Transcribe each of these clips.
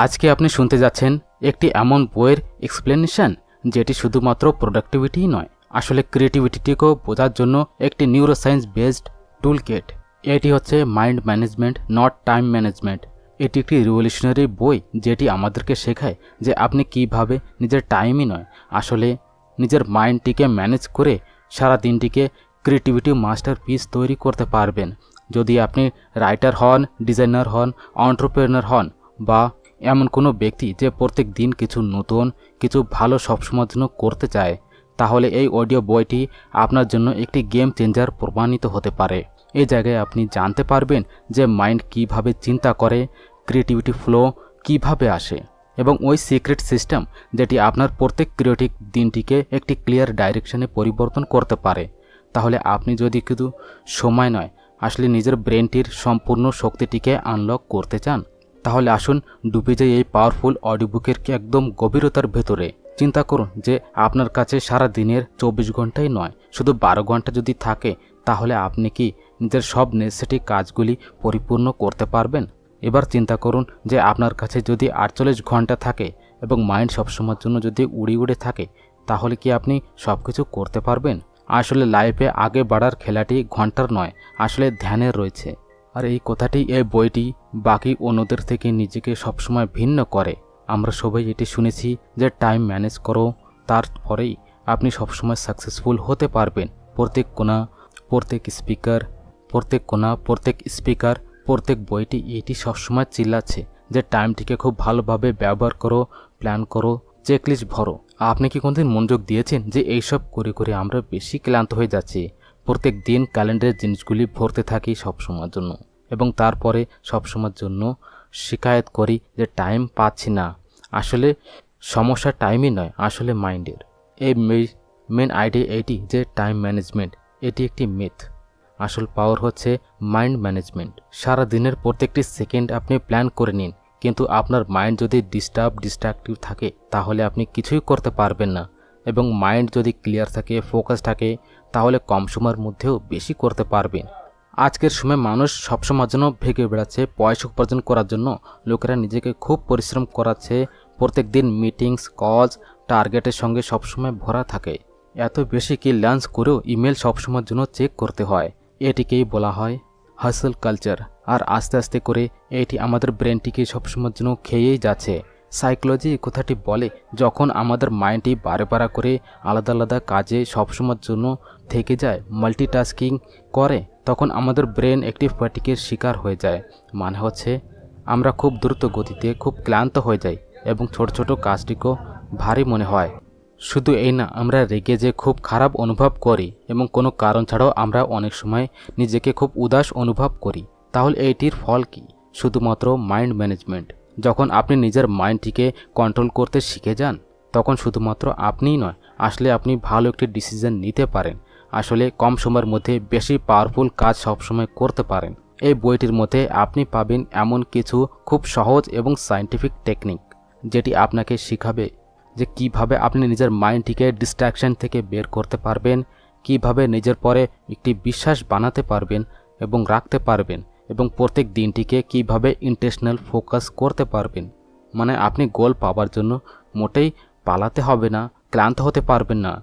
আজকে আপনি শুনতে যাচ্ছেন একটি এমন বইয়ের এক্সপ্লেনেশন যেটি শুধুমাত্র প্রোডাক্টিভিটিই নয়, আসলে ক্রিয়েটিভিটিকেও বোঝার জন্য একটি নিউরোসায়েন্স বেসড টুলকিট। এটি হচ্ছে mind management, not time management. এটি একটি রিভলিউশনারি বই যেটি আমাদেরকে শেখায় যে আপনি কিভাবে নিজের টাইমই নয়, আসলে নিজের মাইন্ডটিকে ম্যানেজ করে সারা দিনটিকে ক্রিয়েটিভিটি মাস্টারপিস তৈরি করতে পারবেন। যদি আপনি রাইটার হন, ডিজাইনার হন, এন্টারপ্রেনার হন বা এমন কোনো ব্যক্তি যে প্রত্যেক দিন কিছু নতুন, কিছু ভালো সবসময়ের জন্য করতে চায়, তাহলে এই অডিও বইটি আপনার জন্য একটি গেম চেঞ্জার প্রমাণিত হতে পারে। এই জায়গায় আপনি জানতে পারবেন যে মাইন্ড কিভাবে চিন্তা করে, ক্রিয়েটিভিটি ফ্লো কিভাবে আসে এবং ওই সিক্রেট সিস্টেম যেটি আপনার প্রত্যেক ক্রিয়েটিভ দিনটিকে একটি ক্লিয়ার ডাইরেকশনে পরিবর্তন করতে পারে। তাহলে আপনি যদি শুধু সময় নয়, আসলে নিজের ব্রেনটির সম্পূর্ণ শক্তিটিকে আনলক করতে চান, তাহলে আসুন ডুবে যাই এই পাওয়ারফুল অডিও বুকের একদম গভীরতার ভেতরে। চিন্তা করুন যে আপনার কাছে সারা দিনের 24 ঘন্টাই নয়, শুধু 12 ঘন্টা যদি থাকে, তাহলে আপনি কি নিজের সব নেসেসিটি কাজগুলি পরিপূর্ণ করতে পারবেন? এবার চিন্তা করুন যে আপনার কাছে যদি 48 ঘন্টা থাকে এবং মাইন্ড সবসময়ের জন্য যদি উড়ে থাকে, তাহলে কি আপনি সব কিছু করতে পারবেন? আসলে লাইফে আগে বাড়ার খেলাটি ঘন্টার নয়, আসলে ধ্যানের রয়েছে। আর এই কথাটি এই বইটি বাকি অন্যদের থেকে নিজেকে সবসময় ভিন্ন করে। আমরা সবাই এটি শুনেছি যে টাইম ম্যানেজ করো, তারপরেই আপনি সবসময় সাকসেসফুল হতে পারবেন। প্রত্যেক স্পিকার প্রত্যেক বইটি এটি সবসময় চিল্লাচ্ছে যে টাইমটিকে খুব ভালোভাবে ব্যবহার করো, প্ল্যান করো, চেকলিস্ট ভরো। আপনি কি কোনদিন মনোযোগ দিয়েছেন যে এইসব করে করে আমরা বেশি ক্লান্ত হয়ে যাচ্ছি? প্রত্যেক দিন ক্যালেন্ডারের জিনিসগুলি ভরতে থাকি সবসময়ের জন্য এবং তারপরে সবসময়ের জন্য শিকায়ত করি যে টাইম পাচ্ছি না। আসলে সমস্যা টাইমই নয়, আসলে মাইন্ডের। এই মেন আইডিয়া এটি যে টাইম ম্যানেজমেন্ট এটি একটি মিথ। আসল পাওয়ার হচ্ছে মাইন্ড ম্যানেজমেন্ট। সারা দিনের প্রত্যেকটি সেকেন্ড আপনি প্ল্যান করে নিন, কিন্তু আপনার মাইন্ড যদি ডিস্ট্রাকটিভ থাকে, তাহলে আপনি কিছুই করতে পারবেন না। এবং মাইন্ড যদি ক্লিয়ার থাকে, ফোকাস থাকে, তাহলে কম সময়ের মধ্যেও বেশি করতে পারবেন। আজকের সময় মানুষ সবসময়ের জন্য ভেগে বেড়াচ্ছে পয়সা উপার্জন করার জন্য। লোকেরা নিজেকে খুব পরিশ্রম করাচ্ছে, প্রত্যেক দিন মিটিংস, কলস, টার্গেটের সঙ্গে সবসময় ভরা থাকে। এত বেশি কি লাঞ্চ করেও ইমেল সবসময়ের জন্য চেক করতে হয়। এটিকেই বলা হয় হাসল কালচার। আর আস্তে আস্তে করে এটি আমাদের ব্রেনটিকে সবসময়ের জন্য খেয়েই যাচ্ছে। সাইকোলজি কথাটি বলে, যখন আমাদের মাইন্ডটি বারে করে আলাদা আলাদা কাজে সবসময়ের জন্য থেকে যায়, মাল্টিটাস্কিং করে, তখন আমাদের ব্রেন একটি ফ্যাটিকের শিকার হয়ে যায়। মানে হচ্ছে আমরা খুব দ্রুত গতিতে খুব ক্লান্ত হয়ে যাই এবং ছোট ছোট কাজটিকেও ভারী মনে হয়। শুধু এই না, আমরা রেগে যে খুব খারাপ অনুভব করি এবং কোনো কারণ ছাড়াও আমরা অনেক সময় নিজেকে খুব উদাস অনুভব করি। তাহলে এইটির ফল কি? শুধুমাত্র মাইন্ড ম্যানেজমেন্ট। যখন আপনি নিজের মাইন্ডটিকে কন্ট্রোল করতে শিখে যান, তখন শুধুমাত্র আপনিই নয়, আসলে আপনি ভালো একটি ডিসিশন নিতে পারেন। আসলে কম সময়ের মধ্যে বেশি পাওয়ারফুল কাজ সবসময় করতে পারেন। এই বইটির মধ্যে আপনি পাবেন এমন কিছু খুব সহজ এবং সায়েন্টিফিক টেকনিক যেটি আপনাকে শিখাবে যে কিভাবে আপনি নিজের মাইন্ডটিকে ডিস্ট্র্যাকশন থেকে বের করতে পারবেন, কিভাবে নিজের পরে একটি বিশ্বাস বানাতে পারবেন এবং রাখতে পারবেন, এবং প্রত্যেক দিনটিকে কিভাবে ইন্টেনশনাল ফোকাস করতে পারবেন। মানে আপনি গোল পাওয়ার জন্য মোটেই পালাতে হবে না, ক্লান্ত হতে পারবেন না,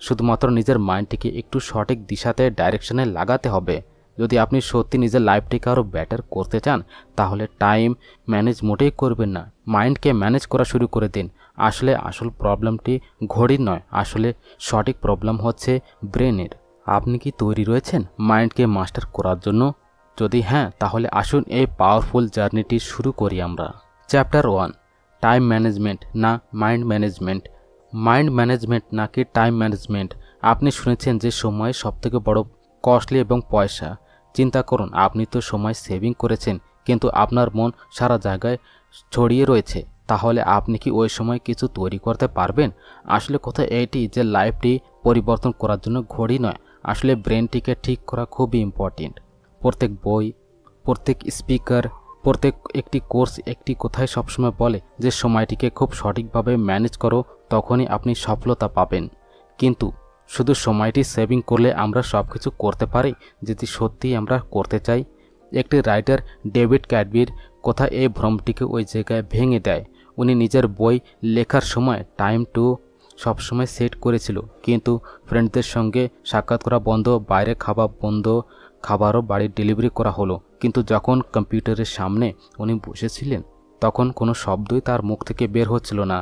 শুধুমাত্র নিজের মাইন্ডটিকে একটু সঠিক দিশাতে ডাইরেকশনে লাগাতে হবে। যদি আপনি সত্যি নিজের লাইফটিকে আরও বেটার করতে চান, তাহলে টাইম ম্যানেজ মোটেই করবেন না, মাইন্ডকে ম্যানেজ করা শুরু করে দিন। আসলে আসল প্রবলেমটি ঘড়ির নয়, আসলে সঠিক প্রবলেম হচ্ছে ব্রেনের। আপনি কি তৈরি রয়েছেন মাইন্ডকে মাস্টার করার জন্য? যদি হ্যাঁ, তাহলে আসুন এই পাওয়ারফুল জার্নিটি শুরু করি আমরা। চ্যাপ্টার 1, টাইম ম্যানেজমেন্ট না মাইন্ড ম্যানেজমেন্ট। মাইন্ড ম্যানেজমেন্ট নাকি টাইম ম্যানেজমেন্ট? আপনি শুনেছেন যে সময় সবথেকে বড় কস্টলি এবং পয়সা। চিন্তা করুন, আপনি তো সময় সেভিং করেছেন, কিন্তু আপনার মন সারা জায়গায় ছড়িয়ে রয়েছে। তাহলে আপনি কি ওই সময় কিছু তৈরি করতে পারবেন? আসলে কথা এইটি যে লাইফটি পরিবর্তন করার জন্য ঘড়ি নয়, আসলে ব্রেনটিকে ঠিক করা খুবই ইম্পর্টেন্ট। প্রত্যেক বই, প্রত্যেক স্পিকার, প্রত্যেক একটি কোর্স একটি কথাই সবসময় বলে যে সময়টিকে খুব সঠিকভাবে ম্যানেজ করো, তখনই আপনি সফলতা পাবেন। কিন্তু শুধু সময়টি সেভিং করলে আমরা সব কিছু করতে পারি যদি সত্যিই আমরা করতে চাই? একটি রাইটার ডেভিড ক্যাডবির কোথায় এই ভ্রমটিকে ওই জায়গায় ভেঙে দেয়। উনি নিজের বই লেখার সময় টাইম টু সবসময় সেট করেছিল, কিন্তু ফ্রেন্ডদের সঙ্গে সাক্ষাৎ করা বন্ধ, বাইরে খাওয়া বন্ধ, খাবারও বাড়ির ডেলিভারি করা হলো। কিন্তু যখন কম্পিউটারের সামনে উনি বসেছিলেন তখন কোনো শব্দই তার মুখ থেকে বের হচ্ছিল না।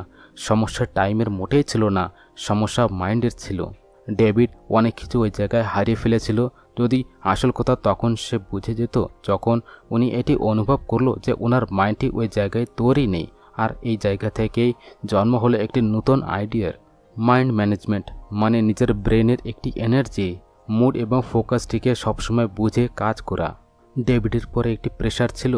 সমস্যা টাইমের মোটেই ছিল না, সমস্যা মাইন্ডের ছিল। ডেভিড অনেক কিছু ওই জায়গায় হারিয়ে ফেলেছিল। যদি আসল কথা তখন সে বুঝে যেত যখন উনি এটি অনুভব করলো যে ওনার মাইন্ডটি ওই জায়গায় তৈরি নেই। আর এই জায়গা থেকেই জন্ম হলো একটি নতুন আইডিয়ার। মাইন্ড ম্যানেজমেন্ট মানে নিজের ব্রেনের একটি এনার্জি, মুড এবং ফোকাসটিকে সবসময় বুঝে কাজ করা। ডেভিডের পরে একটি প্রেশার ছিল।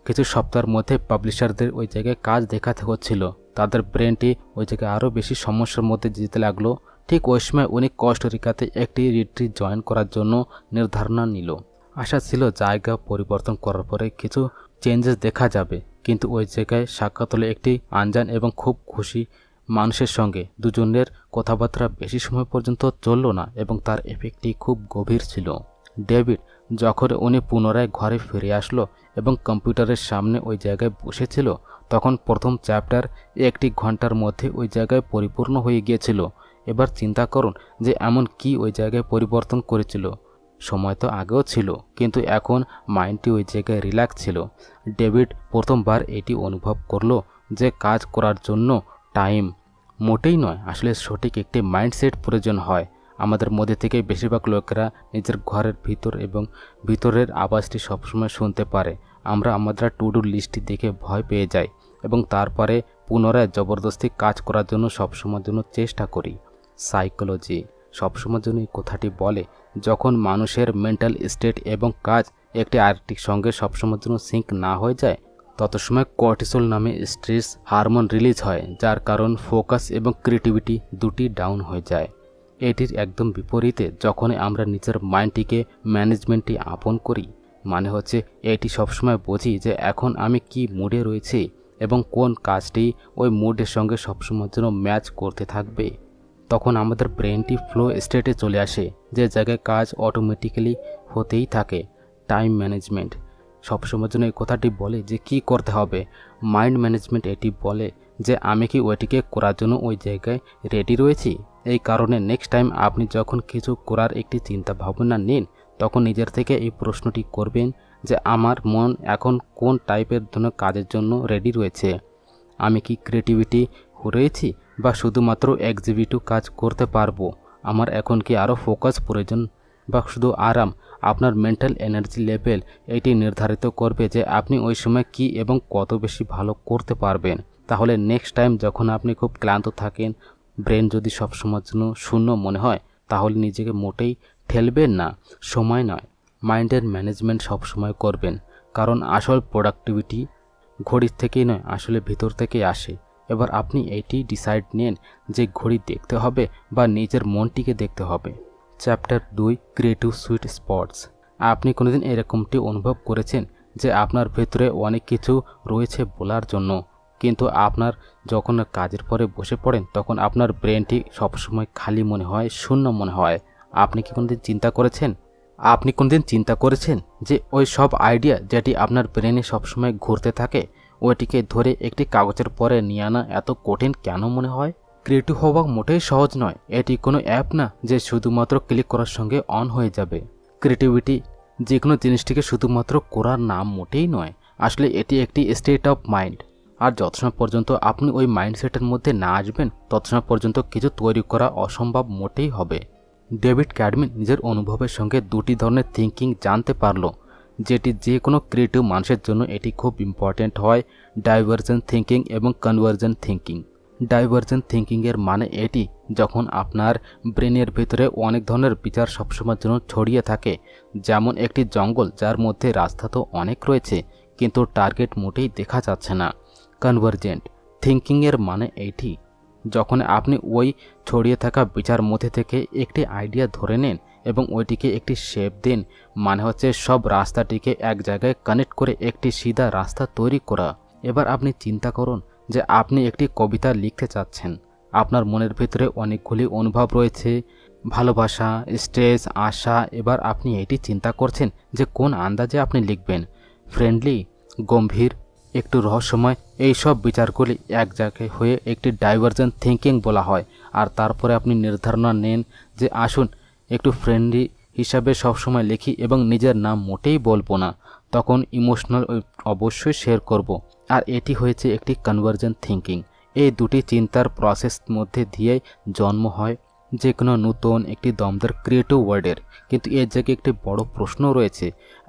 কিছু সপ্তাহের মধ্যে পাবলিশারদের ওই জায়গায় কাজ দেখাতে হচ্ছিল। তাদের ব্রেনটি ওই জায়গায় আরও বেশি সমস্যার মধ্যে যেতে লাগলো। ঠিক ওই সময় উনি কোস্টারিকাতে একটি রিট্রিট জয়েন করার জন্য নির্ধারণা নিল। আশা ছিল জায়গা পরিবর্তন করার পরে কিছু চেঞ্জেস দেখা যাবে, কিন্তু ওই জায়গায় সাক্ষাৎ হলো একটি আনজান এবং খুব খুশি মানুষের সঙ্গে। দুজনের কথাবার্তা বেশি সময় পর্যন্ত চলল না এবং তার এফেক্টটি খুব গভীর ছিল। ডেভিড যখন উনি পুনরায় ঘরে ফিরে আসলো এবং কম্পিউটারের সামনে ওই জায়গায় বসেছিল তখন প্রথম চ্যাপ্টার 1 ঘন্টার মধ্যে ওই জায়গায় পরিপূর্ণ হয়ে গিয়েছিল। এবার চিন্তা করুন যে এমন কি ওই জায়গায় পরিবর্তন করেছিল। সময় তো আগেও ছিল, কিন্তু এখন মাইন্ডটি ওই জায়গায় রিল্যাক্স ছিল। ডেভিড প্রথমবার এটি অনুভব করলো যে কাজ করার জন্য টাইম মোটেই নয়, আসলে সঠিক একটি মাইন্ডসেট প্রয়োজন হয়। আমাদের মধ্যে থেকে বেশিরভাগ লোকেরা নিজের ঘরের ভিতর এবং ভিতরের আওয়াজটি সবসময় শুনতে পারে। আমরা আমাদের টু ডু লিস্টটি দেখে ভয় পেয়ে যাই এবং তারপরে পুনরায় জবরদস্তি কাজ করার জন্য সবসময়ের জন্য চেষ্টা করি। সাইকোলজি সবসময়ের জন্য এই কথাটি বলে, যখন মানুষের মেন্টাল স্টেট এবং কাজ একটি আরেকটির সঙ্গে সবসময়ের জন্য সিঙ্ক না হয়ে যায় তত সময় কর্টিসল নামে স্ট্রেস হারমোন রিলিজ হয়, যার কারণ ফোকাস এবং ক্রিয়েটিভিটি দুটি ডাউন হয়ে যায়। এটির একদম বিপরীতে যখন আমরা নিজের মাইন্ডটিকে ম্যানেজমেন্টটি আপন করি, মানে হচ্ছে এটি সবসময় বুঝি যে এখন আমি কি মুডে রয়েছি এবং কোন কাজটি ওই মুডের সঙ্গে সবসময়ের জন্য ম্যাচ করতে থাকবে, তখন আমাদের ব্রেনটি ফ্লো স্টেটে চলে আসে, যে জায়গায় কাজ অটোমেটিক্যালি হতেই থাকে। টাইম ম্যানেজমেন্ট সবসময়ের জন্য এই কথাটি বলে যে কি করতে হবে। মাইন্ড ম্যানেজমেন্ট এটি বলে যে আমি কি ওইটিকে করার জন্য ওই জায়গায় রেডি রয়েছি। এই কারণে নেক্সট টাইম আপনি যখন কিছু করার একটি চিন্তা ভাবনা নিন তখন নিজের থেকে এই প্রশ্নটি করবেন যে আমার মন এখন কোন টাইপের জন্য কাজের জন্য রেডি রয়েছে। আমি কি ক্রিয়েটিভিটি রয়েছি বা শুধুমাত্র এক্সিকিউটিভ কাজ করতে পারবো। আমার এখন কি আরও ফোকাস প্রয়োজন বা শুধু আরাম। আপনার মেন্টাল এনার্জি লেভেল এটি নির্ধারিত করবে যে আপনি ওই সময় কি এবং কত বেশি ভালো করতে পারবেন। তাহলে নেক্সট টাইম যখন আপনি খুব ক্লান্ত থাকেন, ব্রেন যদি সবসময়ের জন্য শূন্য মনে হয়, তাহলে নিজেকে মোটেই ঠেলবেন না, সময় নয়। মাইন্ডের ম্যানেজমেন্ট সবসময় করবেন, কারণ আসল প্রোডাক্টিভিটি ঘড়ির থেকেই নয়, আসলে ভিতর থেকেই আসে। এবার আপনি এটি ডিসাইড নেন যে ঘড়ি দেখতে হবে বা নিজের মনটিকে দেখতে হবে। Chapter 2 creative sweet spots. আপনি কোনোদিন এরকমটি অনুভব করেছেন যে আপনার ভেতরে অনেক কিছু রয়েছে বলার জন্য, কিন্তু আপনার যখন কাজের পরে বসে পড়েন তখন আপনার ব্রেনটি সবসময় খালি মনে হয়, শূন্য মনে হয়। আপনি কি কোনোদিন চিন্তা করেছেন যে ওই সব আইডিয়া যেটি আপনার ব্রেনে সবসময় ঘুরতে থাকে ওইটিকে ধরে একটি কাগজের পরে নিয়ে আনা এত কঠিন কেন মনে হয়? ক্রিয়েটিভ হওয়া মোটেই সহজ নয়। এটি কোনো অ্যাপ না যে শুধুমাত্র ক্লিক করার সঙ্গে অন হয়ে যাবে। ক্রিয়েটিভিটি যে কোনো জিনিসটিকে শুধুমাত্র করার নাম মোটেই নয়, আসলে এটি একটি স্টেট অফ মাইন্ড। আর যত সময় পর্যন্ত আপনি ওই মাইন্ডসেটের মধ্যে না আসবেন তত সময় পর্যন্ত কিছু তৈরি করা অসম্ভব মোটেই হবে। ডেভিড ক্যাডম্যান নিজের অনুভবের সঙ্গে দুটি ধরনের থিঙ্কিং জানতে পারল, যেটি যে কোনো ক্রিয়েটিভ মানুষের জন্য এটি খুব ইম্পর্ট্যান্ট হয়, ডাইভার্জেন্ট থিঙ্কিং এবং কনভার্জেন্ট থিঙ্কিং। ডাইভার্জেন্ট থিঙ্কিংয়ের মানে এটি যখন আপনার ব্রেনের ভিতরে অনেক ধরনের বিচার সবসময়ের জন্য ছড়িয়ে থাকে, যেমন একটি জঙ্গল যার মধ্যে রাস্তা তো অনেক রয়েছে কিন্তু টার্গেট মোটেই দেখা যাচ্ছে না। কনভার্জেন্ট থিঙ্কিংয়ের মানে এটি যখন আপনি ওই ছড়িয়ে থাকা বিচার মধ্যে থেকে একটি আইডিয়া ধরে নেন এবং ওইটিকে একটি শেপ দেন, মানে হচ্ছে সব রাস্তাটিকে এক জায়গায় কানেক্ট করে একটি সিধা রাস্তা তৈরি করা। এবার আপনি চিন্তা করুন যে আপনি একটি কবিতা লিখতে চাচ্ছেন। আপনার মনের ভিতরে অনেকগুলি অনুভব রয়েছে, ভালোবাসা, স্ট্রেস, আশা। এবার আপনি এটি চিন্তা করছেন যে কোন আন্দাজে আপনি লিখবেন, ফ্রেন্ডলি, গম্ভীর, একটু রহস্যময়, এই সব বিচারগুলি এক জায়গায় হয়ে একটি ডাইভার্জেন্ট থিঙ্কিং বলা হয়। আর তারপরে আপনি নির্ধারণা নেন যে আসুন একটু ফ্রেন্ডলি হিসাবে সবসময় লিখি এবং নিজের নাম মোটেই বলবো না, তখন ইমোশনাল অবশ্যই শেয়ার করব। আর এটি হয়েছে একটি কনভার্জেন্ট থিঙ্কিং। এই দুটি চিন্তার প্রসেস মধ্যে দিয়েই জন্ম হয় যে কোনো নতুন একটি দমদার ক্রিয়েটিভ ওয়ার্ডের। কিন্তু এর জায়গায় একটি বড় প্রশ্ন রয়েছে,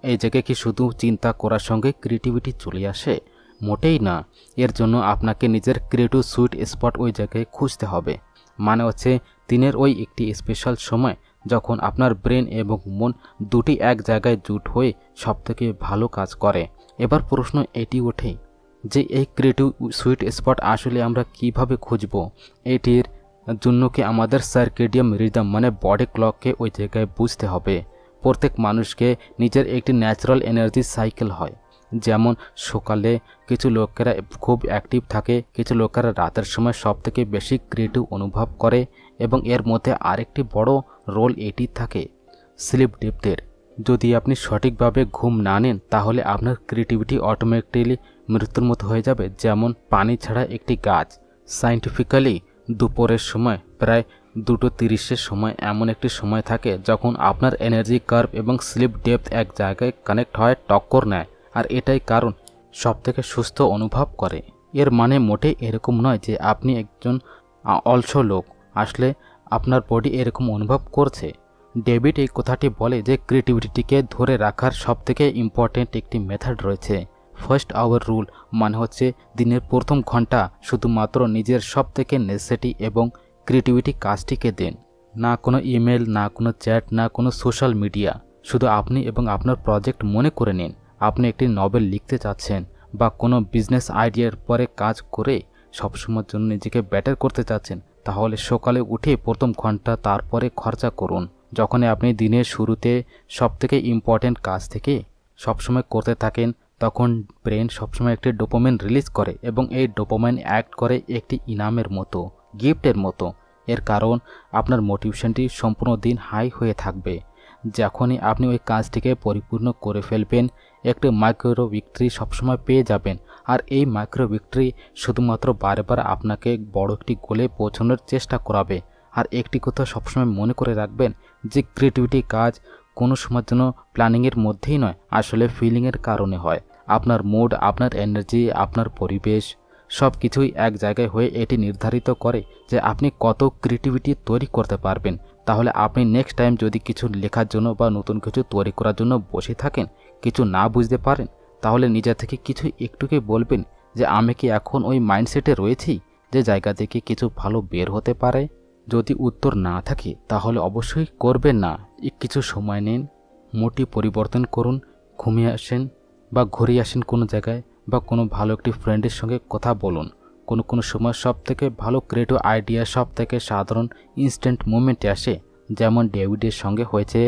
এই জায়গায় কি শুধু চিন্তা করার সঙ্গে ক্রিয়েটিভিটি চলে আসে? মোটেই না। এর জন্য আপনাকে নিজের ক্রিয়েটিভ সুইট স্পট ওই জায়গায় খুঁজতে হবে। মানে হচ্ছে দিনের ওই একটি স্পেশাল সময় যখন আপনার ব্রেন এবং মন দুটি এক জায়গায় জুট হয়ে সবথেকে ভালো কাজ করে। এবার প্রশ্ন এটি ওঠে যে এই ক্রিয়েটিভ সুইট স্পট আসলে আমরা কিভাবে খুঁজব? এটির জন্য কি আমাদের সার্কেডিয়াম রিদম মানে বডি ক্লককে ওই জায়গায় বুঝতে হবে। প্রত্যেক মানুষকে নিজের একটি ন্যাচারাল এনার্জি সাইকেল হয়। যেমন সকালে কিছু লোকেরা খুব অ্যাক্টিভ থাকে, কিছু লোকেরা রাতের সময় সবথেকে বেশি ক্রিয়েটিভ অনুভব করে, এবং এর মধ্যে আরেকটি বড় রোল এটি থাকে স্লিপ ডেপথের। যদি আপনি সঠিকভাবে ঘুম না নেন তাহলে আপনার ক্রিয়েটিভিটি অটোমেটিক্যালি মৃত্যুর মতো হয়ে যাবে। যেমন পানি ছাড়া একটি গাছ। সায়েন্টিফিক্যালি দুপুরের সময় প্রায় 2:30 সময় এমন একটি সময় থাকে যখন আপনার এনার্জি কার্ভ এবং স্লিপ ডেপথ এক জায়গায় কানেক্ট হয়, টক্কর নেয়। আর এটাই কারণ সবথেকে সুস্থ অনুভব করে। এর মানে মোটেই এরকম নয় যে আপনি একজন অলস লোক, আসলে আপনার বডি এরকম অনুভব করছে। ডেভিড এই কথাটি বলে যে ক্রিয়েটিভিটিকে ধরে রাখার সবথেকে ইম্পর্ট্যান্ট একটি মেথড রয়েছে ফার্স্ট আওয়ার রুল। মানে হচ্ছে দিনের প্রথম ঘন্টা শুধুমাত্র নিজের সবথেকে নেসেসিটি এবং ক্রিয়েটিভিটি কাজটিকে দেন। না কোনো ইমেল, না কোনো চ্যাট, না কোনো সোশ্যাল মিডিয়া। শুধু আপনি এবং আপনার প্রজেক্ট মনে করে নিন। আপনি একটি নভেল লিখতে চাচ্ছেন বা কোনো বিজনেস আইডিয়ার পরে কাজ করে সবসময়ের জন্য নিজেকে বেটার করতে চাচ্ছেন, তাহলে সকালে উঠে প্রথম ঘন্টা তারপরে খরচা করুন। যখন আপনি দিনের শুরুতে সবথেকে ইম্পর্ট্যান্ট কাজ থেকে সবসময় করতে থাকেন তখন ব্রেন সবসময় একটি ডোপামিন রিলিজ করে, এবং এই ডোপামিন অ্যাক্ট করে একটি ইনামের মতো, গিফটের মতো। এর কারণ আপনার মোটিভেশনটি সম্পূর্ণ দিন হাই হয়ে থাকবে। যখনই আপনি ওই কাজটিকে পরিপূর্ণ করে ফেলবেন একটি মাইক্রো ভিক্টরি সবসময় পেয়ে যাবেন। আর এই মাইক্রো ভিক্টরি শুধুমাত্র বারবার আপনাকে বড় একটি গোলে পৌঁছানোর চেষ্টা করাবে। আর একটি কথা সবসময় মনে করে রাখবেন যে ক্রিয়েটিভিটি কাজ কোনো সময়ের জন্য প্ল্যানিংয়ের মধ্যেই নয়, আসলে ফিলিংয়ের কারণে হয়। আপনার মুড, আপনার এনার্জি, আপনার পরিবেশ সব কিছুই এক জায়গায় হয়ে এটি নির্ধারিত করে যে আপনি কত ক্রিয়েটিভিটি তৈরি করতে পারবেন। তাহলে আপনি নেক্সট টাইম যদি কিছু লেখার জন্য বা নতুন কিছু তৈরি করার জন্য বসে থাকেন, কিছু না বুঝতে পারেন, তাহলে নিজে থেকে কিছু একটুকে বলবেন যে আমি কি এখন ওই মাইন্ডসেটে রয়েছি যে জায়গা থেকে কিছু ভালো বের হতে পারে। যদি উত্তর না থাকে তাহলে অবশ্যই করবেন না। কিছু সময় নিন, মোটি পরিবর্তন করুন, ঘুমিয়ে আসেন বা ঘুরে আসেন কোনো জায়গায়, বা কোনো ভালো একটি ফ্রেন্ডের সঙ্গে কথা বলুন। কোনো সময় সব থেকে ভালো ক্রিয়েটিভ আইডিয়া সব থেকে সাধারণ ইনস্ট্যান্ট মুভমেন্টে আসে। যেমন ডেভিডের সঙ্গে হয়েছে।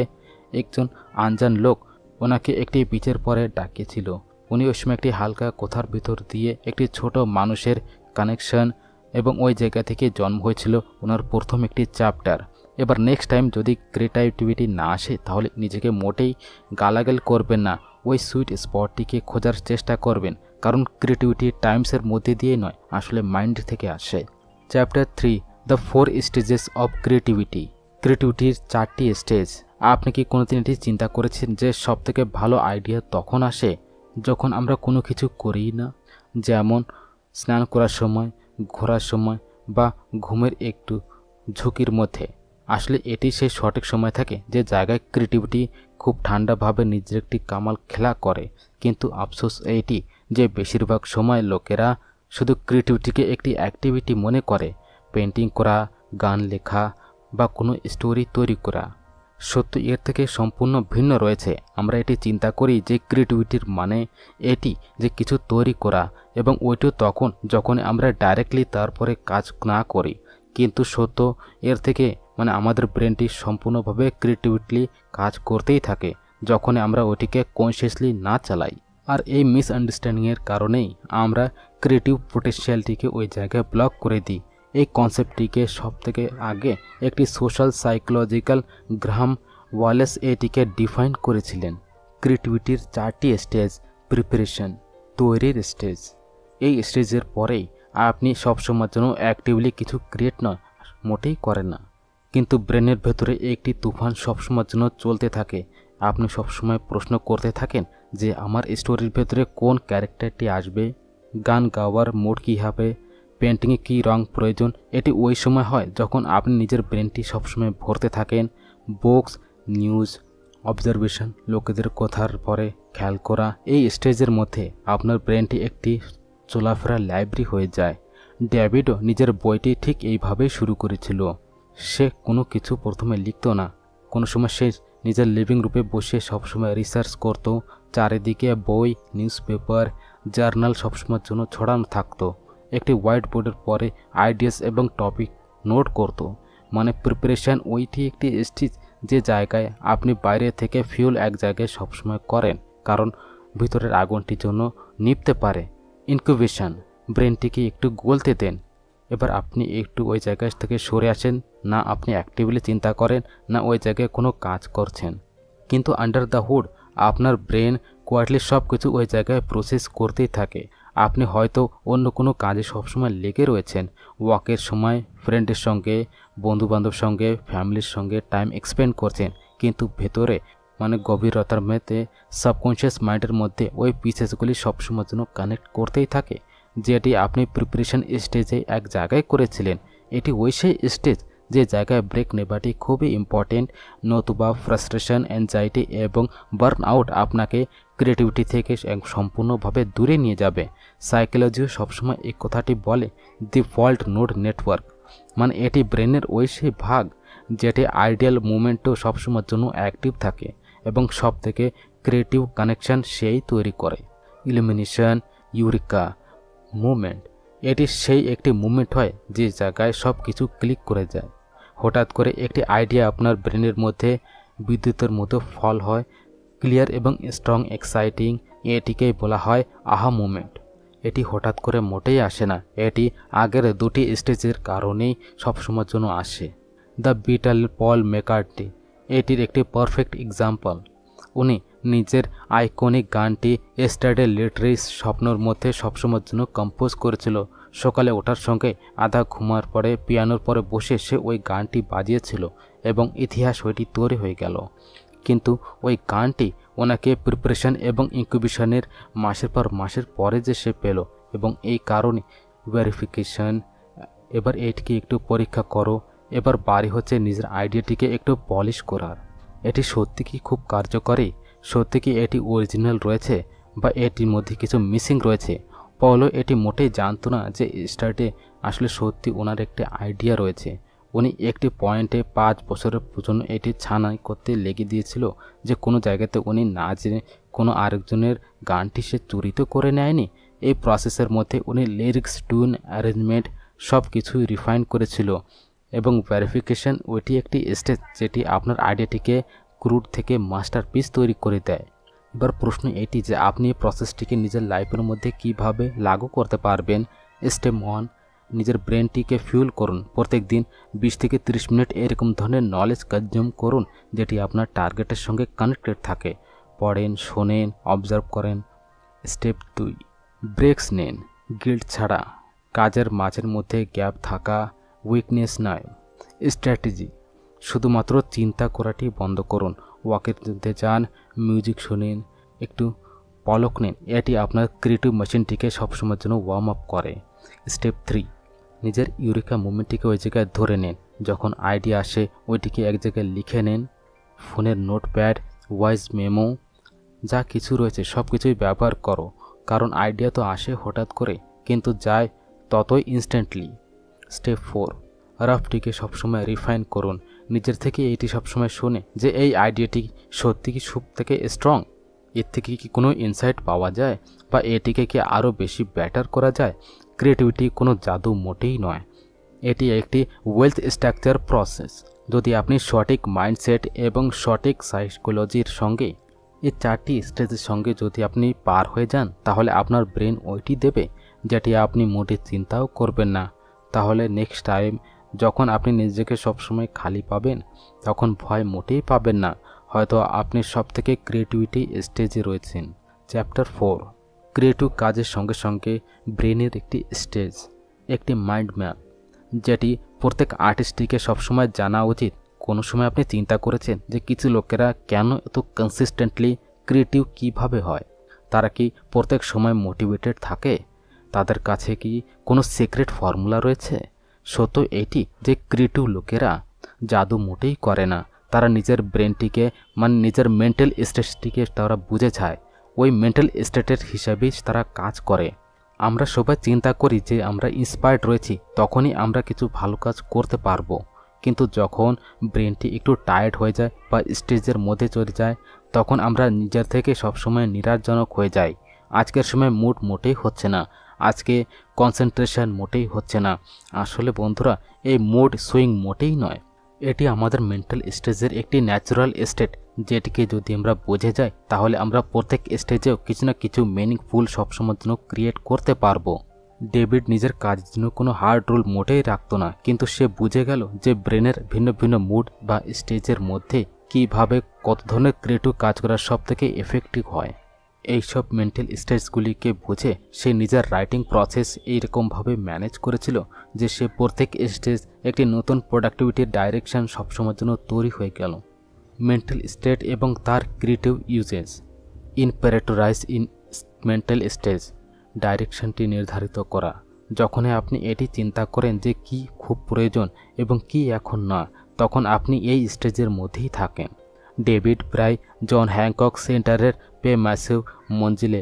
একজন আনজান লোক ওনাকে একটি বিচের পরে ডাকিয়েছিল। উনি ওই সময় একটি হালকা কথার ভিতর দিয়ে একটি ছোট মানুষের কানেকশন, এবং ওই জায়গা থেকে জন্ম হয়েছিল ওনার প্রথম একটি চ্যাপ্টার। এবার নেক্সট টাইম যদি ক্রিয়েটিভিটি না আসে তাহলে নিজেকে মোটেই গালাগাল করবেন না, ওই সুইট স্পটটিকে খোঁজার চেষ্টা করবেন। কারণ ক্রিয়েটিভিটি টাইমসের মধ্যে দিয়ে নয়, আসলে মাইন্ড থেকে আসে। Chapter 3, the 4 stages of creativity. ক্রিয়েটিভিটির 4টি স্টেজ। আপনি কি কোনোদিন এটি চিন্তা করেছেন যে সবথেকে ভালো আইডিয়া তখন আসে যখন আমরা কোনো কিছু করি না? যেমন স্নান করার সময়, ঘোরার সময় বা ঘুমের একটু ঝুঁকির মধ্যে। আসলে এটি সেই সঠিক সময় থাকে যে জায়গায় ক্রিয়েটিভিটি খুব ঠান্ডাভাবে নিজের একটি কামাল খেলা করে। কিন্তু আফসোস এইটি যে বেশিরভাগ সময় লোকেরা শুধু ক্রিয়েটিভিটিকে একটি অ্যাক্টিভিটি মনে করে, পেন্টিং করা, গান লেখা বা কোনো স্টোরি তৈরি করা। সত্য এর থেকে সম্পূর্ণ ভিন্ন রয়েছে। আমরা এটি চিন্তা করি যে ক্রিয়েটিভিটির মানে এটি যে কিছু তৈরি করা, এবং ওইটিও তখন যখন আমরা ডাইরেক্টলি তারপরে কাজ না করি। কিন্তু সত্য এর থেকে মানে আমাদের ব্রেনটি সম্পূর্ণভাবে ক্রিয়েটিভিটলি কাজ করতেই থাকে যখন আমরা ওটিকে কনসিয়াসলি না চালাই। আর এই মিসআন্ডারস্ট্যান্ডিংয়ের কারণেই আমরা ক্রিয়েটিভ পোটেনশিয়ালটিকে ওই জায়গায় ব্লক করে দিই। এই কনসেপ্টটিকে সবথেকে আগে একটি সোশ্যাল সাইকোলজিক্যাল গ্রাহাম ওয়ালেস এটিকে ডিফাইন করেছিলেন। ক্রিয়েটিভিটির 4টি স্টেজ। প্রিপারেশন, তৈরির স্টেজ। এই স্টেজের পরেই আপনি সবসময়ের জন্য অ্যাক্টিভলি কিছু ক্রিয়েট নয়, মোটেই করেন না, কিন্তু ব্রেনের ভেতরে একটি তুফান সবসময়ের জন্য চলতে থাকে। আপনি সবসময় প্রশ্ন করতে থাকেন যে আমার স্টোরির ভেতরে কোন ক্যারেক্টারটি আসবে, গান গাওয়ার মুড কী হবে, পেন্টিংয়ে কী রং প্রয়োজন। এটি ওই সময় হয় যখন আপনি নিজের ব্রেনটি সবসময় ভরতে থাকেন বুকস, নিউজ, অবজারভেশন, লোকেদের কথার পরে খেয়াল করা। এই স্টেজের মধ্যে আপনার ব্রেনটি একটি চলাফেরা লাইব্রেরি হয়ে যায়। ডেভিডও নিজের বইটি ঠিক এইভাবেই শুরু করেছিল। সে কোনো কিছু প্রথমে লিখত না, কোনো সময় সে নিজের লিভিং রুমে বসে সবসময় রিসার্চ করত। চারিদিকে বই, নিউজ পেপার, জার্নাল সবসময়ের জন্য ছড়ানো থাকতো। একটি হোয়াইট বোর্ডের পরে আইডিয়াস এবং টপিক নোট করত। মানে প্রিপারেশান ওইটি একটি স্টেজ যে জায়গায় আপনি বাইরে থেকে ফিউল এক জায়গায় সবসময় করেন, কারণ ভিতরের আগুনটির জন্য নিভতে পারে। ইনকিউবেশন, ব্রেনটিকে একটু গলতে দেন। এবার আপনি একটু ওই জায়গা থেকে সরে আসেন, না আপনি অ্যাক্টিভলি চিন্তা করেন, না ওই জায়গায় কোনো কাজ করছেন, কিন্তু আন্ডার দ্য হুড আপনার ব্রেন কোয়াইটলি সব কিছু ওই জায়গায় প্রসেস করতেই থাকে। আপনি হয়তো অন্য কোনো কাজে সবসময় লেগে রয়েছেন, ওয়াকের সময় ফ্রেন্ডের সঙ্গে, বন্ধুবান্ধব সঙ্গে, ফ্যামিলির সঙ্গে টাইম এক্সপেন্ড করছেন, কিন্তু ভেতরে মানে গভীরতার মধ্যে সাবকনশিয়াস মাইন্ডের মধ্যে ওই পিসেসগুলি সবসময়ের জন্য কানেক্ট করতেই থাকে, যেটি আপনি প্রিপারেশন স্টেজে এক জায়গায় করেছিলেন। এটি ওই সেই স্টেজ যে জায়গায় ব্রেক নেবাটি খুবই ইম্পর্টেন্ট, নতুবা ফ্রাস্ট্রেশন, অ্যাংজাইটি এবং বার্ন আউট আপনাকে ক্রিয়েটিভিটি থেকে সম্পূর্ণভাবে দূরে নিয়ে যাবে। সাইকোলজিও সবসময় এই কথাটি বলে, দি ফল্ট নোড নেটওয়ার্ক, মানে এটি ব্রেনের ওই সেই ভাগ যেটি আইডিয়াল মুভমেন্টও সবসময়ের জন্য অ্যাক্টিভ থাকে এবং সব থেকে ক্রিয়েটিভ কানেকশান সেই তৈরি করে। ইলুমিনেশন, ইউরিকা মুভমেন্ট, এটি সেই একটি মুভমেন্ট হয় যে জায়গায় সব কিছু ক্লিক করে যায়। হঠাৎ করে একটি আইডিয়া আপনার ব্রেনের মধ্যে বিদ্যুতের মতো ফল হয়, ক্লিয়ার এবং স্ট্রং, এক্সাইটিং। এটিকেই বলা হয় আহা মুভমেন্ট। এটি হঠাৎ করে মোটেই আসে না, এটি আগের দুটি স্টেজের কারণেই সবসময়ের জন্য আসে। দ্য বিটল পল ম্যাকার্টনি এটির একটি পারফেক্ট এক্সাম্পল। উনি নিজের আইকনিক গানটি এস্টারডে লিটারিস স্বপ্নের মধ্যে সবসময়ের জন্য কম্পোজ করেছিল। সকালে ওঠার সঙ্গে আধা ঘুমার পরে পিয়ানোর পরে বসে সে ওই গানটি বাজিয়েছিল এবং ইতিহাস ওইটি তৈরি হয়ে গেল। কিন্তু ওই গানটি ওনাকে প্রিপারেশন এবং ইনকিউবেশনের মাসের পর মাসের পরে যে সে পেল, এবং এই কারণে ভেরিফিকেশন, এবার এইটিকে একটু পরীক্ষা করো, এবার বাড়ি হচ্ছে নিজের আইডিয়াটিকে একটু পলিশ করার। এটি সত্যি কি খুব কার্যকরী? সত্যি কি এটি অরিজিনাল রয়েছে, বা এটির মধ্যে কিছু মিসিং রয়েছে? পৌলো এটি মোটেই জানতো না যে স্টার্টে আসলে সত্যি ওনার একটি আইডিয়া রয়েছে। উনি একটি পয়েন্টে 5 বছরের জন্য এটি ছানাই করতে লেগে দিয়েছিল যে কোনো জায়গাতে উনি না জেনে কোনো আরেকজনের গানটি সে চুরি তো করে নেয়নি। এই প্রসেসের মধ্যে উনি লিরিক্স, টুন, অ্যারেঞ্জমেন্ট সব কিছুই রিফাইন করেছিল। এবং ভেরিফিকেশন ওইটি একটি স্টেজ যেটি আপনার আইডিয়াটিকে ক্রুড থেকে মাস্টারপিস তৈরি করে দেয়। এবার প্রশ্ন এটি যে আপনি এই প্রসেসটিকে নিজের লাইফের মধ্যে কিভাবে লাগু করতে পারবেন। স্টেপ 1, নিজের ব্রেনটিকে ফিউল করুন। প্রত্যেক দিন 20 থেকে 30 মিনিট এরকম ধরনের নলেজ কনজিউম করুন যেটি আপনার টার্গেটের সঙ্গে কানেক্টেড থাকে। পড়েন, শোনেন, অবজার্ভ করেন। স্টেপ 2, ব্রেকস নেন, গিল্ট ছাড়া। কাজের মাঝের মধ্যে গ্যাপ থাকা উইকনেস নয়। স্ট্র্যাটেজি, শুধুমাত্র চিন্তা করাটি বন্ধ করুন। ওয়াকের মধ্যে যান, মিউজিক শুনেন, একটু পলক নিন। এটি আপনার ক্রিয়েটিভ মেশিনটিকে সবসময়ের জন্য ওয়ার্ম আপ করে। স্টেপ 3, নিজের ইউরিকা মুভমেন্টটিকে ওই জায়গায় ধরে নেন। যখন আইডিয়া আসে ওইটিকে এক জায়গায় লিখে নেন। ফোনের নোটপ্যাড, ভয়েস মেমো, যা কিছু রয়েছে সব কিছুই ব্যবহার করো, কারণ আইডিয়া তো আসে হঠাৎ করে কিন্তু যায় ততই ইনস্ট্যান্টলি। স্টেপ 4, রাফটিকে সবসময় রিফাইন করুন। নিজের থেকে এইটি সবসময় শুনে যে এই আইডিয়াটি সত্যি কি সব থেকে স্ট্রং, এর থেকে কি কোনো ইনসাইট পাওয়া যায়, বা এটিকে কি আরও বেশি বেটার করা যায়। ক্রিয়েটিভিটি কোনো জাদু মোটেই নয়, এটি একটি ওয়েলথ স্ট্রাকচার প্রসেস। যদি আপনি সঠিক মাইন্ডসেট এবং সঠিক সাইকোলজির সঙ্গে এই 4টি স্টেজের সঙ্গে যদি আপনি পার হয়ে যান, তাহলে আপনার ব্রেন ওইটি দেবে যেটি আপনি মোটে চিন্তাও করবেন না। তাহলে নেক্সট টাইম যখন আপনি নিজেকে সবসময় খালি পাবেন, তখন ভয় মোটেই পাবেন না। হয়তো আপনি সবথেকে ক্রিয়েটিভিটি স্টেজে রয়েছেন। চ্যাপ্টার 4, ক্রিয়েটিভ কাজের সঙ্গে সঙ্গে ব্রেনের একটি স্টেজ, একটি মাইন্ড ম্যাপ, যেটি প্রত্যেক আর্টিস্টটিকে সবসময় জানা উচিত। কোনো সময় আপনি চিন্তা করেছেন যে কিছু লোকেরা কেন এত কনসিস্টেন্টলি ক্রিয়েটিভ কিভাবে হয়? তারা কি প্রত্যেক সময় মোটিভেটেড থাকে? তাদের কাছে কি কোনো সিক্রেট ফর্মুলা রয়েছে? সত্য এটি যে ক্রিয়েটিভ লোকেরা জাদু মোটেই করে না। তারা নিজের ব্রেনটিকে নিজের মেন্টাল স্টেটটিকে তারা বুঝে যায়। ওই মেন্টাল স্টেটের হিসাবেই তারা কাজ করে। আমরা সবাই চিন্তা করি যে আমরা ইন্সপায়ার্ড রয়েছি, তখনই আমরা কিছু ভালো কাজ করতে পারবো। কিন্তু যখন ব্রেনটি একটু টায়ার্ড হয়ে যায় বা স্টেজের মধ্যে চলে যায়, তখন আমরা নিজের থেকে সবসময় নিরাশজনক হয়ে যাই। আজকের সময় মুড মোটেই হচ্ছে না, আজকে কনসেন্ট্রেশন মোটেই হচ্ছে না। আসলে বন্ধুরা, এই মুড সুইং মোটেই নয়, এটি আমাদের মেন্টাল স্টেজের একটি ন্যাচারাল স্টেট, যেটিকে যদি আমরা বুঝে যাই তাহলে আমরা প্রত্যেক স্টেজেও কিছু না কিছু মিনিংফুল সবসময়ের জন্য ক্রিয়েট করতে পারবো। ডেভিড নিজের কাজের জন্য কোনো হার্ড রুল মোটেই রাখতো না, কিন্তু সে বুঝে গেল যে ব্রেনের ভিন্ন ভিন্ন মুড বা স্টেজের মধ্যে কিভাবে কত ধরনের ক্রিয়েটিভ কাজ করা সবথেকে এফেক্টিভ হয়। এইসব মেন্টাল স্টেজগুলিকে বুঝে সে নিজের রাইটিং প্রসেস এইরকমভাবে ম্যানেজ করেছিল যে সে প্রত্যেক স্টেজ একটি নতুন প্রোডাক্টিভিটির ডাইরেকশন সবসময়ের জন্য তৈরি হয়ে গেল। মেন্টাল স্টেট এবং তার ক্রিয়েটিভ ইউজেস। ইনপ্যারেটোরাইজ ইন মেন্টাল স্টেজ, ডাইরেকশনটি নির্ধারিত করা। যখনই আপনি এটি চিন্তা করেন যে কি খুব প্রয়োজন এবং কি এখন না, তখন আপনি এই স্টেজের মধ্যেই থাকেন। ডেভিড প্রায় জন হ্যাংকক সেন্টারের পে ম্যাসিভ মঞ্জিলে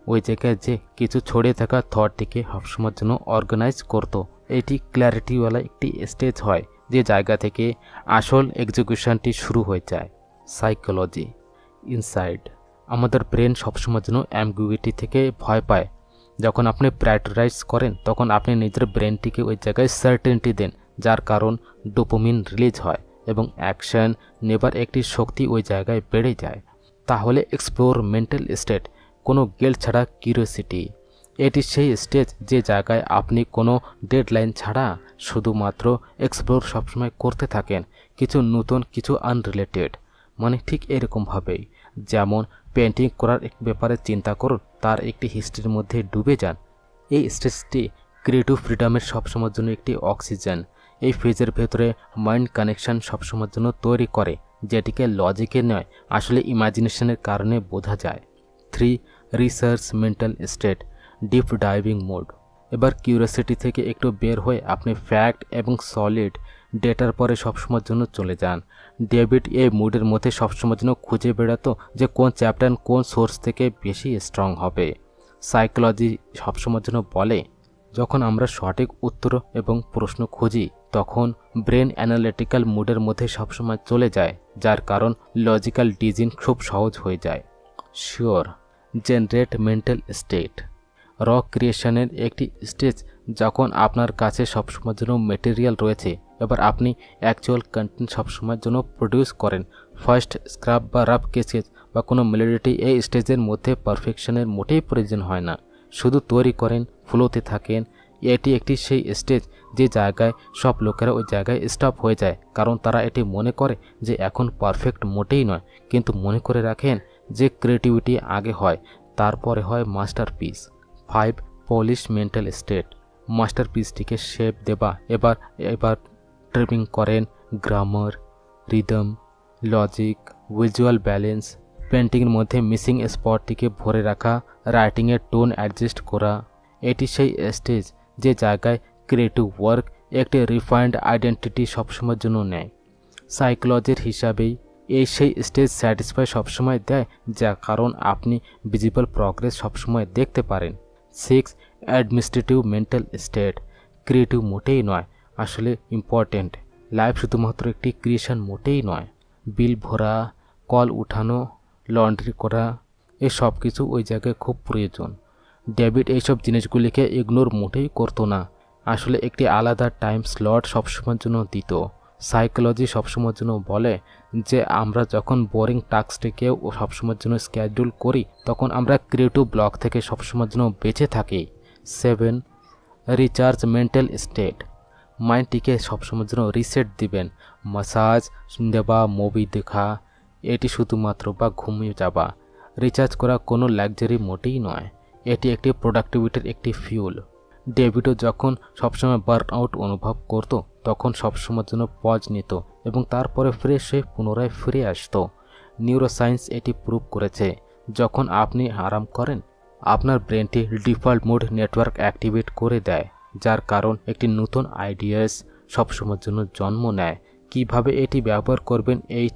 ওই জায়গায় যে কিছু ছড়িয়ে থাকা থটটিকে সবসময়ের জন্য অর্গানাইজ করত। এটি ক্ল্যারিটিওয়ালা একটি স্টেজ হয়, যে জায়গা থেকে আসল এক্সিকিউশনটি শুরু হয়ে যায়। সাইকোলজি ইনসাইড, আমাদের ব্রেন সবসময়ের জন্য অ্যাম্বিগুইটি থেকে ভয় পায়। যখন আপনি প্রায়োরিটাইজ করেন তখন আপনি নিজের ব্রেনটিকে ওই জায়গায় সার্টেনটি দেন, যার কারণ ডোপামিন রিলিজ হয় এবং অ্যাকশন নেবার একটি শক্তি ওই জায়গায় বেড়ে যায়। তাহলে এক্সপ্লোর মেন্টাল স্টেট, কোনো গিল্ট ছাড়া কিউরিওসিটি। এটি সেই স্টেজ যে জায়গায় আপনি কোনো ডেডলাইন ছাড়া শুধুমাত্র এক্সপ্লোর সবসময় করতে থাকেন, কিছু নতুন, কিছু আনরিলেটেড। ঠিক এরকমভাবেই যেমন পেন্টিং করার এক ব্যাপারে চিন্তা করুন, তার একটি হিস্ট্রির মধ্যে ডুবে যান। এই স্টেজটি ক্রিয়েটিভ ফ্রিডমের সবসময়ের জন্য একটি অক্সিজেন। এই ফেজের ভেতরে মাইন্ড কানেকশন সবসময়ের জন্য তৈরি করে, যেটিকে লজিকে নয় আসলে ইমাজিনেশনের কারণে বোঝা যায়। 3. Research mental state, deep diving mode. এবার কিউরিওসিটি থেকে একটু বের হয়ে আপনি ফ্যাক্ট এবং সলিড ডেটার পরে সবসময়ের জন্য চলে যান। ডেভিড এই মুডের মধ্যে সবসময়ের জন্য খুঁজে বেড়াতো যে কোন চ্যাপ্টার কোন সোর্স থেকে বেশি স্ট্রং হবে। সাইকোলজি সবসময়ের জন্য বলে, যখন আমরা সঠিক উত্তর এবং প্রশ্ন খুঁজি তখন ব্রেন অ্যানালিটিক্যাল মুডের মধ্যে সবসময় চলে যায়, যার কারণ লজিক্যাল ডিজিং খুব সহজ হয়ে যায়। শিওর জেনারেট মেন্টাল স্টেট, র ক্রিয়েশনের একটি স্টেজ যখন আপনার কাছে সবসময়ের জন্য মেটেরিয়াল রয়েছে। এবার আপনি অ্যাকচুয়াল কন্টেন্ট সবসময়ের জন্য প্রডিউস করেন। ফার্স্ট স্ক্রাব বা রাফ কেসেস বা কোনো মেলোডিটি এই স্টেজের মধ্যে পারফেকশনের মোটেই প্রয়োজন হয় না, শুধু তৈরি করেন, ফ্লোতে থাকেন। এটি একটি সেই স্টেজ যে জায়গায় সব লোকেরা ওই জায়গায় স্টপ হয়ে যায়, কারণ তারা এটি মনে করে যে এখন পারফেক্ট মোটেই নয়। কিন্তু মনে করে রাখেন যে ক্রিয়েটিভিটি আগে হয়, তারপরে হয় মাস্টারপিস। 5. পলিশ মেন্টাল স্টেট, মাস্টারপিসটিকে শেপ দেবা। এবার ট্রিমিং করেন grammar, rhythm, logic, visual balance, পেন্টিংয়ের মধ্যে মিসিং স্পটটিকে ভরে রাখা, রাইটিংয়ের টোন অ্যাডজাস্ট করা। এটি সেই স্টেজ যে জায়গায় ক্রিয়েটিভ ওয়ার্ক একটি রিফাইন্ড আইডেন্টিটি সবসময়ের জন্য নেয়। সাইকোলজির হিসাবেই এই সেই স্টেজ স্যাটিসফাই সবসময় দেয়, যার কারণ আপনি ভিজিবল প্রগ্রেস সবসময় দেখতে পারেন। 6. অ্যাডমিনিস্ট্রেটিভ মেন্টাল স্টেট, ক্রিয়েটিভ মোটেই নয় আসলে ইম্পর্টেন্ট। লাইফ শুধুমাত্র একটি ক্রিয়েশন মোটেই নয়। বিল ভরা, কল উঠানো, লন্ড্রি করা, এই সব কিছু ওই জায়গায় খুব প্রয়োজন। ডেভিড এইসব জিনিসগুলিকে ইগনোর মোটেই করতো না, আসলে একটি আলাদা টাইম স্লট সবসময়ের জন্য দিত। সাইকোলজি সবসময়ের জন্য বলে যে আমরা যখন বোরিং টাস্কটিকেও সবসময়ের জন্য স্কেডিউল করি তখন আমরা ক্রিয়েটিভ ব্লক থেকে সবসময়ের জন্য বেঁচে থাকি। 7. রিচার্জ মেন্টাল স্টেট, মাইন্ডটিকে সবসময়ের জন্য রিসেট দিবেন। মাসাজ দেওয়া, মুভি দেখা, এটি শুধুমাত্র বা ঘুমিয়ে যাওয়া। রিচার্জ করা কোনো লাক্সারি মোটেই নয়। এটি একটি প্রোডাক্টিভিটির একটি ফিউল। ডেভিডও যখন সবসময় বার্ন আউট অনুভব করত তখন সবসময়ের জন্য পজ নিত এবং তারপরে ফ্রেশ হয়ে পুনরায় ফিরে আসতো। নিউরোসায়েন্স এটি প্রুভ করেছে, যখন আপনি আরাম করেন আপনার ব্রেনটি ডিফল্ট মোড নেটওয়ার্ক অ্যাক্টিভেট করে দেয়, যার কারণ একটি নতুন আইডিয়াস সবসময়ের জন্য জন্ম নেয়। কিভাবে এটি ব্যবহার করবেন, এই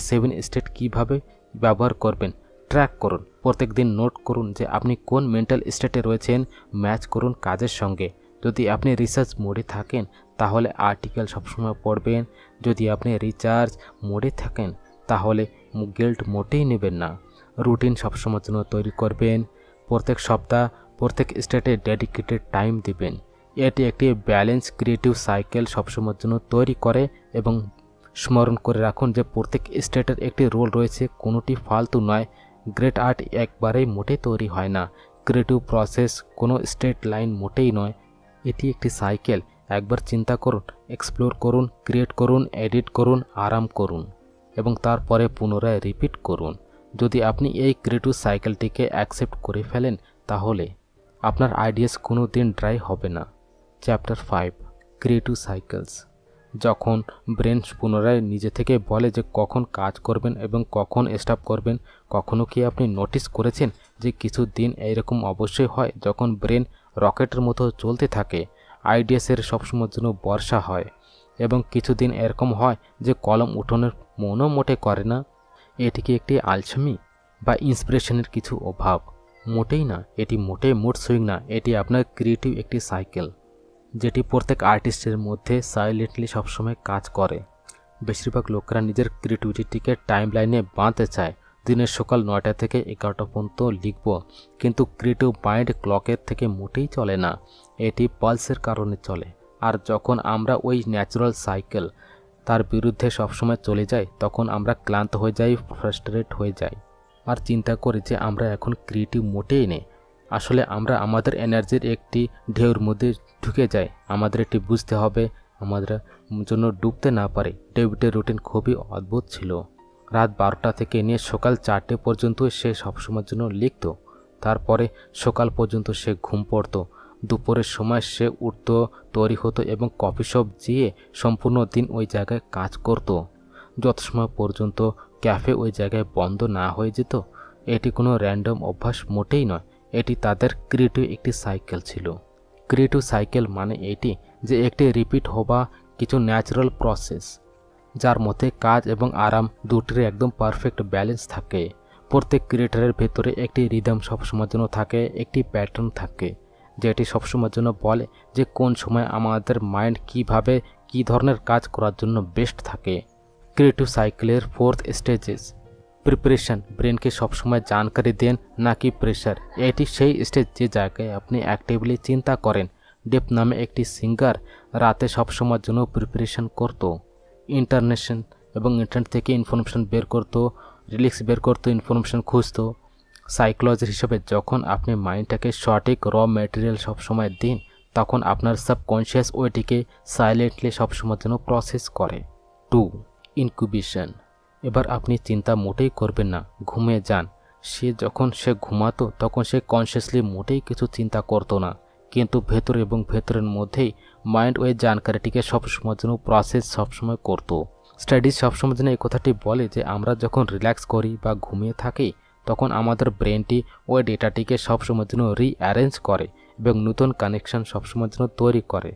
7 স্টেট কিভাবে ব্যবহার করবেন ট্র্যাক করুন। প্রত্যেক দিন নোট করুন যে আপনি কোন মেন্টাল স্টেটে রয়েছেন, ম্যাচ করুন কাজের সঙ্গে। যদি আপনি রিসার্চ মোডে থাকেন তাহলে আর্টিকেল সবসময় পড়বেন, যদি আপনি রিচার্জ মোডে থাকেন তাহলে গিল্ট মোটেই নেবেন না। রুটিন সবসময়ের জন্য তৈরি করবেন, প্রত্যেক সপ্তাহ প্রত্যেক স্টেটে ডেডিকেটেড টাইম দিবেন। এটি একটি ব্যালেন্স ক্রিয়েটিভ সাইকেল সবসময়ের জন্য তৈরি করে এবং স্মরণ করে রাখুন যে প্রত্যেক স্টেটের একটি রোল রয়েছে, কোনোটি ফালতু নয়। গ্রেট আর্ট একবারেই মোটেই তৈরি হয় না, ক্রিয়েটিভ প্রসেস কোনো স্ট্রেট লাইন মোটেই নয়, এটি একটি সাইকেল। একবার চিন্তা করুন, এক্সপ্লোর করুন, ক্রিয়েট করুন, এডিট করুন, আরাম করুন এবং তারপরে পুনরায় রিপিট করুন। যদি আপনি এই ক্রিয়েটিভ সাইকেলটিকে অ্যাকসেপ্ট করে ফেলেন তাহলে আপনার আইডিয়াস কোনো দিন ড্রাই হবে না। Chapter 5 creative cycles. যখন ব্রেন পুনরায় নিজে থেকে বলে যে কখন কাজ করবেন এবং কখন স্টপ করবেন, কখনো কি আপনি নোটিস করেছেন যে কিছু দিন এইরকম অবশ্যই হয় যখন ব্রেন রকেটের মতো চলতে থাকে, আইডিয়াসের সবসময়ের জন্য বর্ষা হয়, এবং কিছু দিন এরকম হয় যে কলম উঠোনের মনও মোটে করে না। এটি কি একটি আলসেমি বা ইন্সপিরেশনের কিছু অভাব? মোটেই না, এটি মোটেই মুড সুইং না, এটি আপনার ক্রিয়েটিভ একটি সাইকেল যেটি প্রত্যেক আর্টিস্টের মধ্যে সাইলেন্টলি সবসময় কাজ করে। বেশিরভাগ লোকেরা নিজের ক্রিয়েটিভিটিকে টাইম লাইনে বাঁধতে চায়, দিনের সকাল 9টা থেকে 11টা পর্যন্ত লিখব, কিন্তু ক্রিয়েটিভ মাইন্ড ক্লকের থেকে মোটেই চলে না, এটি পালসের কারণে চলে। আর যখন আমরা ওই ন্যাচারাল সাইকেল তার বিরুদ্ধে সবসময় চলে যাই তখন আমরা ক্লান্ত হয়ে যাই, ফ্রাস্ট্রেট হয়ে যাই আর চিন্তা করি যে আমরা এখন ক্রিয়েটিভ মোটেই নেই। আসলে আমরা আমাদের এনার্জির একটি ঢেউর মধ্যে ঢুকে যাই। আমাদের এটি বুঝতে হবে, আমাদের জন্য ডুবতে না পারে। ডেভিডের রুটিন খুবই অদ্ভুত ছিল। রাত 12টা থেকে নিয়ে সকাল 4টে পর্যন্ত সে সবসময়ের জন্য লিখত, তারপরে সকাল পর্যন্ত সে ঘুম পড়তো, দুপুরের সময় সে উঠত, তৈরি হতো এবং কফি শপ যেয়ে সম্পূর্ণ দিন ওই জায়গায় কাজ করত, যত সময় পর্যন্ত ক্যাফে ওই জায়গায় বন্ধ না হয়ে যেত। এটি কোনো র্যান্ডম অভ্যাস মোটেই নয়, এটি তাদের ক্রিয়েটিভ একটি সাইকেল ছিল। ক্রিয়েটিভ সাইকেল মানে এটি যে একটি রিপিট হওয়া কিছু ন্যাচারাল প্রসেস যার মধ্যে কাজ এবং আরাম দুটির একদম পারফেক্ট ব্যালেন্স থাকে। প্রত্যেক ক্রিয়েটারের ভেতরে একটি রিদম সবসময়ের জন্য থাকে, একটি প্যাটার্ন থাকে যেটি সবসময়ের জন্য বলে যে কোন সময় আমাদের মাইন্ড কিভাবে কী ধরনের কাজ করার জন্য বেস্ট থাকে। ক্রিয়েটিভ সাইকেলের 4th স্টেজেস। প্রিপারেশন, ব্রেনকে সবসময় জানকারি দেন নাকি প্রেশার। এটি সেই স্টেজ যে জায়গায় আপনি অ্যাক্টিভলি চিন্তা করেন। ডেপ নামে একটি সিঙ্গার রাতে সবসময়ের জন্য প্রিপারেশন করত, ইন্টারনেশন এবং ইন্টারনেট থেকে ইনফরমেশন বের করতো, রিলিক্স বের করতো, ইনফরমেশন খুঁজতো। সাইকোলজির হিসাবে যখন আপনি মাইন্ডটাকে সঠিক র ম্যাটেরিয়াল সবসময় দিন তখন আপনার সাবকনশিয়াস ওইটিকে সাইলেন্টলি সবসময়ের জন্য প্রসেস করে। 2 ইনকিউবেশন। এবার আপনি চিন্তা মোটেই করবেন না, ঘুমিয়ে যান। যখন সে ঘুমাতো তখন সে কনসিয়াসলি মোটেই কিছু চিন্তা করতো না, কিন্তু ভেতর এবং ভেতরের মধ্যেই মাইন্ড ওই জানকারিটিকে সবসময়ের জন্য প্রসেস সবসময় করতো। স্টাডিজ সবসময় জন্য এই কথাটি বলে যে আমরা যখন রিল্যাক্স করি বা ঘুমিয়ে থাকি তখন আমাদের ব্রেনটি ওই ডেটাটিকে সবসময়ের জন্য রিঅ্যারেঞ্জ করে এবং নতুন কানেকশন সবসময়ের জন্য তৈরি করে।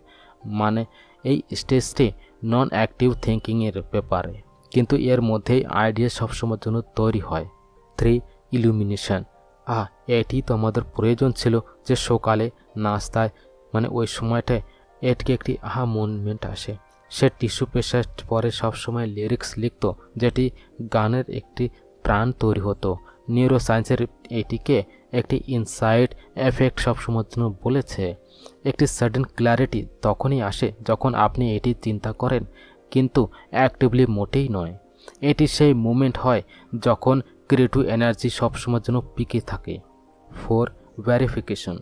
মানে এই স্টেজটি নন অ্যাক্টিভ থিঙ্কিংয়ের ব্যাপারে, কিন্তু এর মধ্যেই আইডিয়া সবসময়ের জন্য তৈরি হয়। 3 ইলুমিনেশন। এটি তো আমাদের প্রয়োজন ছিল যে সকালে নাস্তায় ওই সময়টায় এটিকে একটি মোমেন্ট আসে। সে টিস্যু পেশার পরে সবসময় লিরিক্স লিখত যেটি গানের একটি প্রাণ তৈরি হতো। নিউরোসায়েন্সের এটিকে একটি ইনসাইট এফেক্ট সবসময়ের জন্য বলেছে। একটি সাডেন ক্ল্যারিটি তখনই আসে যখন আপনি এটি চিন্তা করেন কিন্তু অ্যাক্টিভলি মোটেই নয়। এটি সেই মুমেন্ট হয় যখন ক্রিয়েটিভ এনার্জি সবসময়ের জন্য পিকে থাকে। 4 ভেরিফিকেশন।